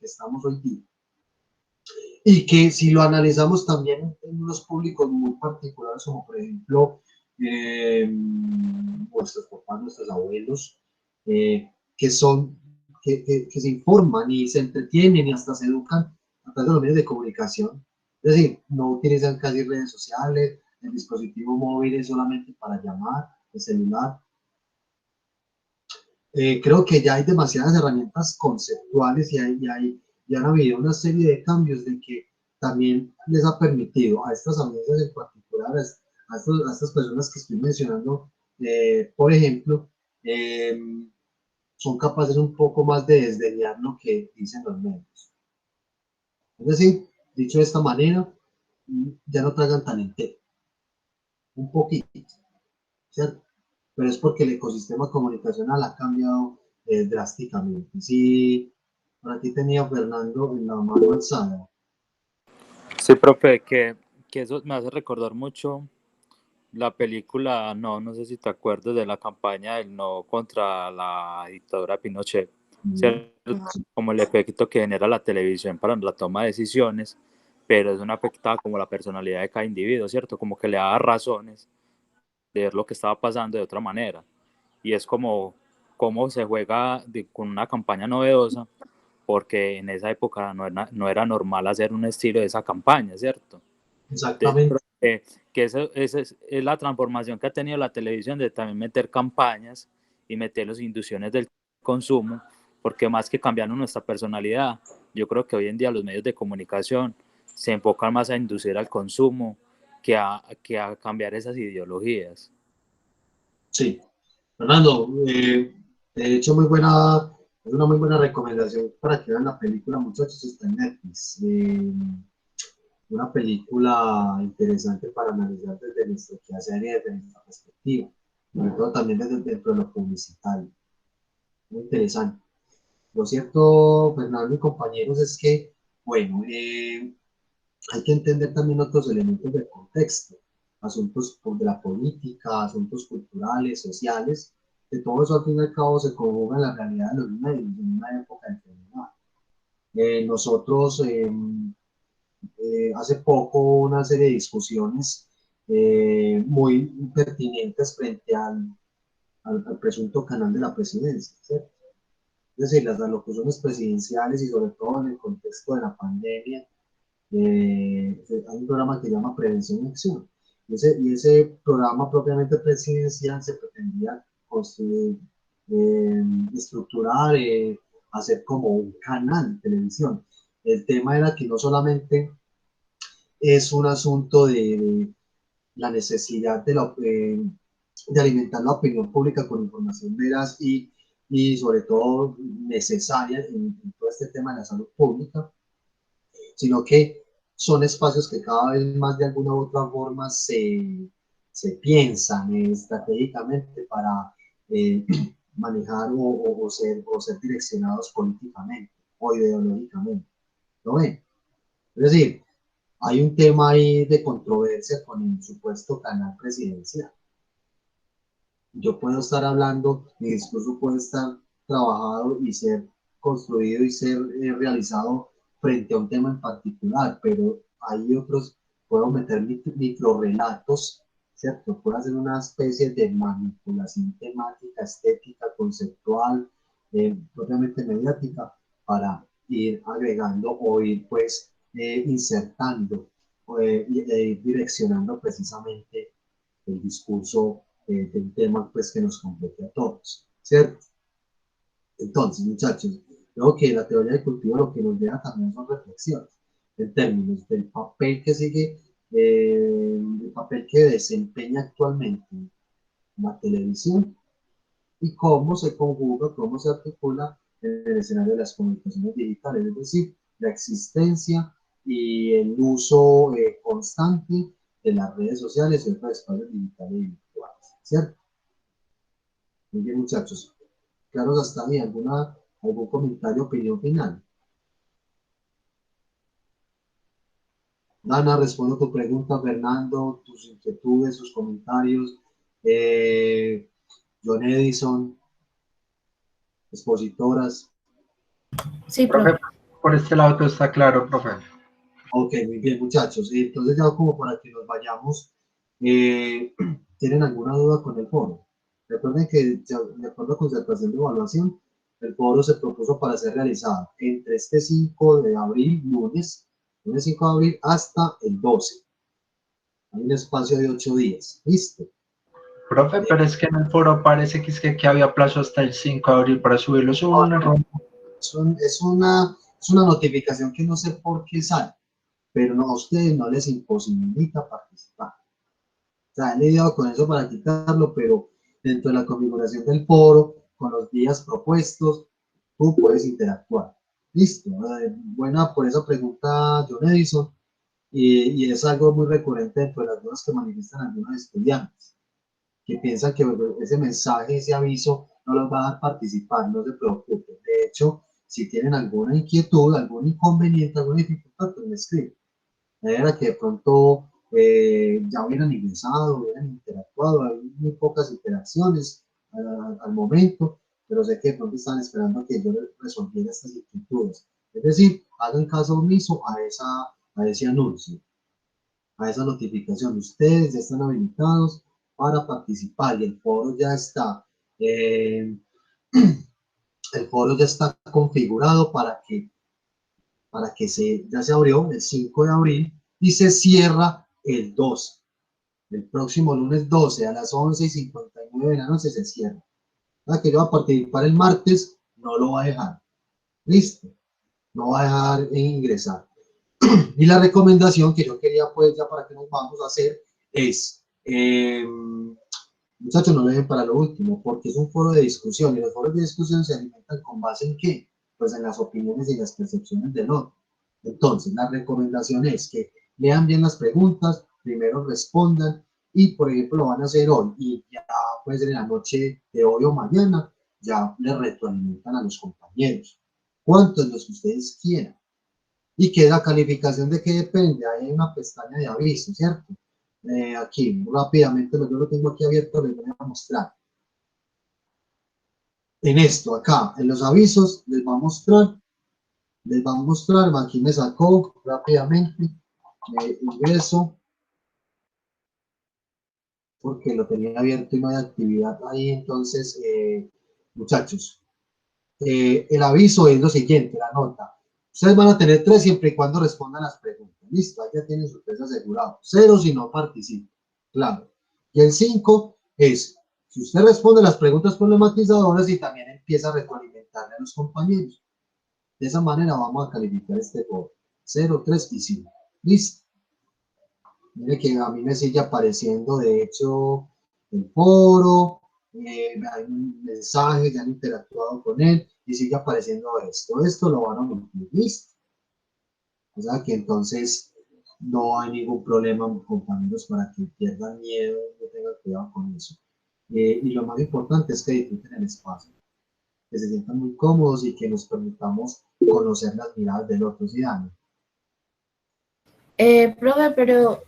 estamos hoy día. Y que si lo analizamos también en unos públicos muy particulares, como por ejemplo nuestros papás, nuestros abuelos, que son, que se informan y se entretienen y hasta se educan a través de los medios de comunicación. Es decir, no utilizan casi redes sociales, el dispositivo móvil es solamente para llamar, el celular. Creo que ya hay demasiadas herramientas conceptuales y han habido una serie de cambios de que también les ha permitido a estas audiencias en particular, a estas personas que estoy mencionando, por ejemplo, eh, son capaces un poco más de desdeñar lo que dicen los medios. Es decir, dicho de esta manera, ya no tragan tan entero, un poquito, ¿cierto? Pero es porque el ecosistema comunicacional ha cambiado drásticamente. Sí, por aquí tenía Fernando en la mano alzada. Sí, profe, que eso me hace recordar mucho la película, no sé si te acuerdas de la campaña del no contra la dictadura Pinochet, ¿cierto? Como el efecto que genera la televisión para la toma de decisiones, pero es una afectada como la personalidad de cada individuo, ¿cierto? Como que le da razones de ver lo que estaba pasando de otra manera. Y es como cómo se juega con una campaña novedosa, porque en esa época no era normal hacer un estilo de esa campaña, ¿cierto? Exactamente. Que esa es la transformación que ha tenido la televisión de también meter campañas y meter las inducciones del consumo, porque más que cambiando nuestra personalidad, yo creo que hoy en día los medios de comunicación se enfocan más a inducir al consumo que a cambiar esas ideologías. Sí. Fernando, de hecho, es una muy buena recomendación para que vean la película, muchachos, está en Netflix. Una película interesante para analizar desde nuestro quehacer y desde nuestra perspectiva, sobre todo también desde dentro de lo publicitario. Muy interesante. Lo cierto, Fernando y compañeros, es que, bueno, hay que entender también otros elementos del contexto, asuntos de la política, asuntos culturales, sociales, que todo eso al fin y al cabo se conjuga en la realidad de los medios en una época determinada. Nosotros hace poco una serie de discusiones muy pertinentes frente al presunto canal de la presidencia, ¿cierto? Es decir, las alocuciones presidenciales y sobre todo en el contexto de la pandemia, hay un programa que se llama Prevención y Acción. Y ese programa propiamente presidencial se pretendía construir, estructurar, hacer como un canal de televisión. El tema era que no solamente es un asunto de la necesidad de alimentar la opinión pública con información veraz y sobre todo necesaria en todo este tema de la salud pública, sino que son espacios que cada vez más de alguna u otra forma se piensan estratégicamente para manejar o ser direccionados políticamente o ideológicamente. ¿Lo ven? Es decir, hay un tema ahí de controversia con el supuesto canal presidencial. Yo puedo estar hablando, mi discurso puede estar trabajado y ser construido y ser realizado frente a un tema en particular, pero hay otros, puedo meter microrelatos, ¿cierto? Puede hacer una especie de manipulación temática, estética, conceptual, propiamente mediática, para ir agregando o ir pues insertando ir direccionando precisamente el discurso del tema pues que nos compete a todos, ¿cierto? Entonces, muchachos, creo que la teoría del cultivo lo que nos deja también son reflexiones en términos del papel que sigue, el papel que desempeña actualmente la televisión y cómo se conjuga, cómo se articula en el escenario de las comunicaciones digitales, es decir, la existencia y el uso constante de las redes sociales y otros espacios digitales y virtuales, ¿cierto? Muy bien, muchachos. ¿Claros hasta ahí? ¿Algún comentario, opinión final? Dana, respondo tu pregunta. Fernando, tus inquietudes, sus comentarios. John Edison, expositoras. Sí, profe, por este lado todo está claro, profe. Ok, muy bien, muchachos. Entonces, ya como para que nos vayamos, ¿tienen alguna duda con el foro? Recuerden que, de acuerdo con concertación de evaluación, el foro se propuso para ser realizado entre este 5 de abril, lunes 5 de abril, hasta el 12. Hay un espacio de 8 días. ¿Listo? Profe, pero es que en el foro parece que es que había plazo hasta el 5 de abril para subirlo. Es un error. Es una notificación que no sé por qué sale, pero no, a ustedes no les imposibilita participar. O sea, he lidiado con eso para quitarlo, pero dentro de la configuración del foro, con los días propuestos, tú puedes interactuar. Listo. Buena por esa pregunta, John Edison, y es algo muy recurrente dentro de las dudas que manifiestan algunos estudiantes, que piensan que ese mensaje, ese aviso, no los va a dar participar, no se preocupen. De hecho, si tienen alguna inquietud, algún inconveniente, alguna dificultad, pues me escriben. La idea era que de pronto ya hubieran ingresado, hubieran interactuado, hay muy pocas interacciones al momento, pero sé que de pronto están esperando que yo les resolviera estas inquietudes. Es decir, hagan caso omiso a ese anuncio, a esa notificación. Ustedes ya están habilitados para participar y el foro ya está, el foro ya está configurado para que ya se abrió el 5 de abril y se cierra el 12. El próximo lunes 12 a las 11:59 de la noche se cierra. La que yo va a participar el martes no lo va a dejar. Listo. No va a dejar ingresar. Y la recomendación que yo quería, pues, ya para que nos vamos a hacer es, muchachos, no lo dejen para lo último, porque es un foro de discusión y los foros de discusión se alimentan con base en ¿qué? Pues en las opiniones y las percepciones del otro. Entonces, la recomendación es que lean bien las preguntas, primero respondan y, por ejemplo, lo van a hacer hoy y ya puede ser en la noche de hoy o mañana, ya le retroalimentan a los compañeros. ¿Cuántos? Los que ustedes quieran. Y que la calificación de qué depende, hay una pestaña de aviso, ¿cierto? Aquí, rápidamente, yo lo tengo aquí abierto, les voy a mostrar. En esto, acá, en los avisos, les va a mostrar, aquí me sacó rápidamente, ingreso, porque lo tenía abierto y no hay actividad ahí, entonces, muchachos, el aviso es lo siguiente, la nota. Ustedes van a tener 3 siempre y cuando respondan las preguntas. Listo, ahí ya tienen su 3 asegurado. 0 si no participan. Claro. Y el 5 es, si usted responde las preguntas problematizadoras y también empieza a retroalimentarle a los compañeros. De esa manera vamos a calificar este foro. 0, 3 y 5. Listo. Mire que a mí me sigue apareciendo, de hecho, el foro. Hay un mensaje, ya han interactuado con él y sigue apareciendo esto lo van a omitir, listo. O sea que entonces no hay ningún problema, compañeros, para que pierdan miedo, no tengan cuidado con eso. Y lo más importante es que disfruten el espacio, que se sientan muy cómodos y que nos permitamos conocer las miradas del otro. ¿Sí, Dani? Profe, pero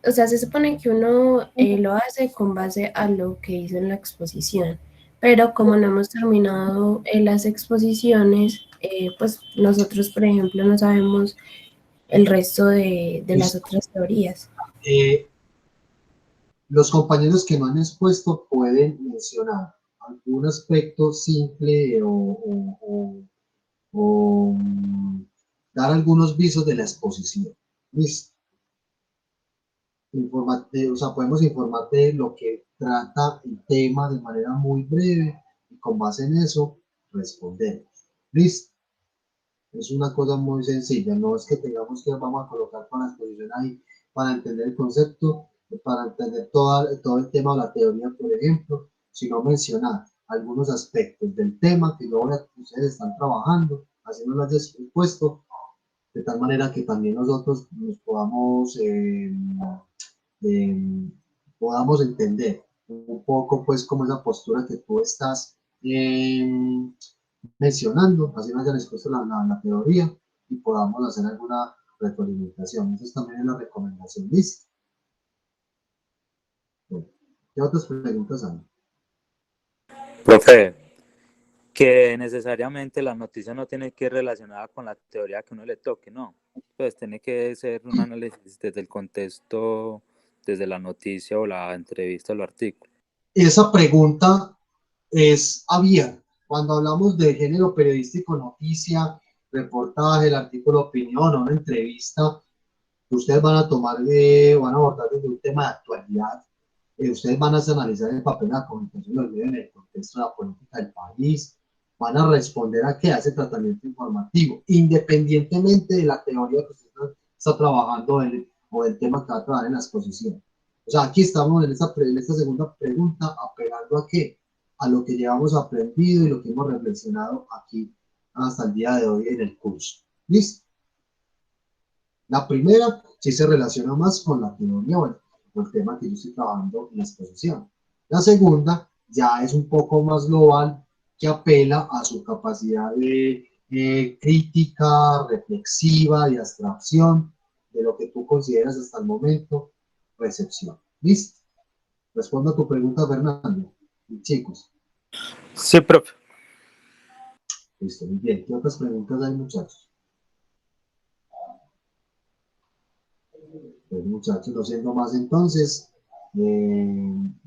o sea, se supone que uno lo hace con base a lo que hizo en la exposición, pero como no hemos terminado las exposiciones, pues nosotros, por ejemplo, no sabemos el resto de las otras teorías. Los compañeros que no han expuesto pueden mencionar algún aspecto simple o dar algunos visos de la exposición. ¿Listo? O sea, podemos informar de lo que trata el tema de manera muy breve y con base en eso respondemos. ¿Listo? Es una cosa muy sencilla, no es que tengamos que vamos a colocar con la exposición ahí para entender el concepto, para entender todo el tema o la teoría, por ejemplo, sino mencionar algunos aspectos del tema que ustedes están trabajando, así nos lo hayas expuesto, de tal manera que también nosotros nos podamos entender un poco pues como esa postura que tú estás mencionando, así nos hayan expuesto la teoría y podamos hacer alguna retroalimentación. Eso también es la recomendación. ¿Listo? Bueno, ¿qué otras preguntas hay? Profe, que necesariamente la noticia no tiene que ir relacionada con la teoría que uno le toque, ¿no? Pues tiene que ser un análisis desde el contexto, desde la noticia o la entrevista o el artículo. Esa pregunta es abierta. Cuando hablamos de género periodístico, noticia, reportaje, el artículo de opinión o una entrevista, ustedes van a tomar, van a abordar desde un tema de actualidad. Ustedes van a analizar el papel de la comunicación del medio en el contexto de la política del país, van a responder a qué hace tratamiento informativo, independientemente de la teoría que usted está trabajando o del tema que va a trabajar en la exposición. O sea, aquí estamos en esta segunda pregunta apelando a qué, a lo que llevamos aprendido y lo que hemos reflexionado aquí hasta el día de hoy en el curso. ¿Listo? La primera sí se relaciona más con la teoría o el tema que yo estoy trabajando en la exposición. La segunda ya es un poco más global, que apela a su capacidad de crítica, reflexiva, de abstracción de lo que tú consideras hasta el momento recepción. ¿Listo? Respondo a tu pregunta, Fernando. Y chicos. Sí, profe. Listo, muy bien. ¿Qué otras preguntas hay, muchachos? Pues muchachos, no siendo más entonces,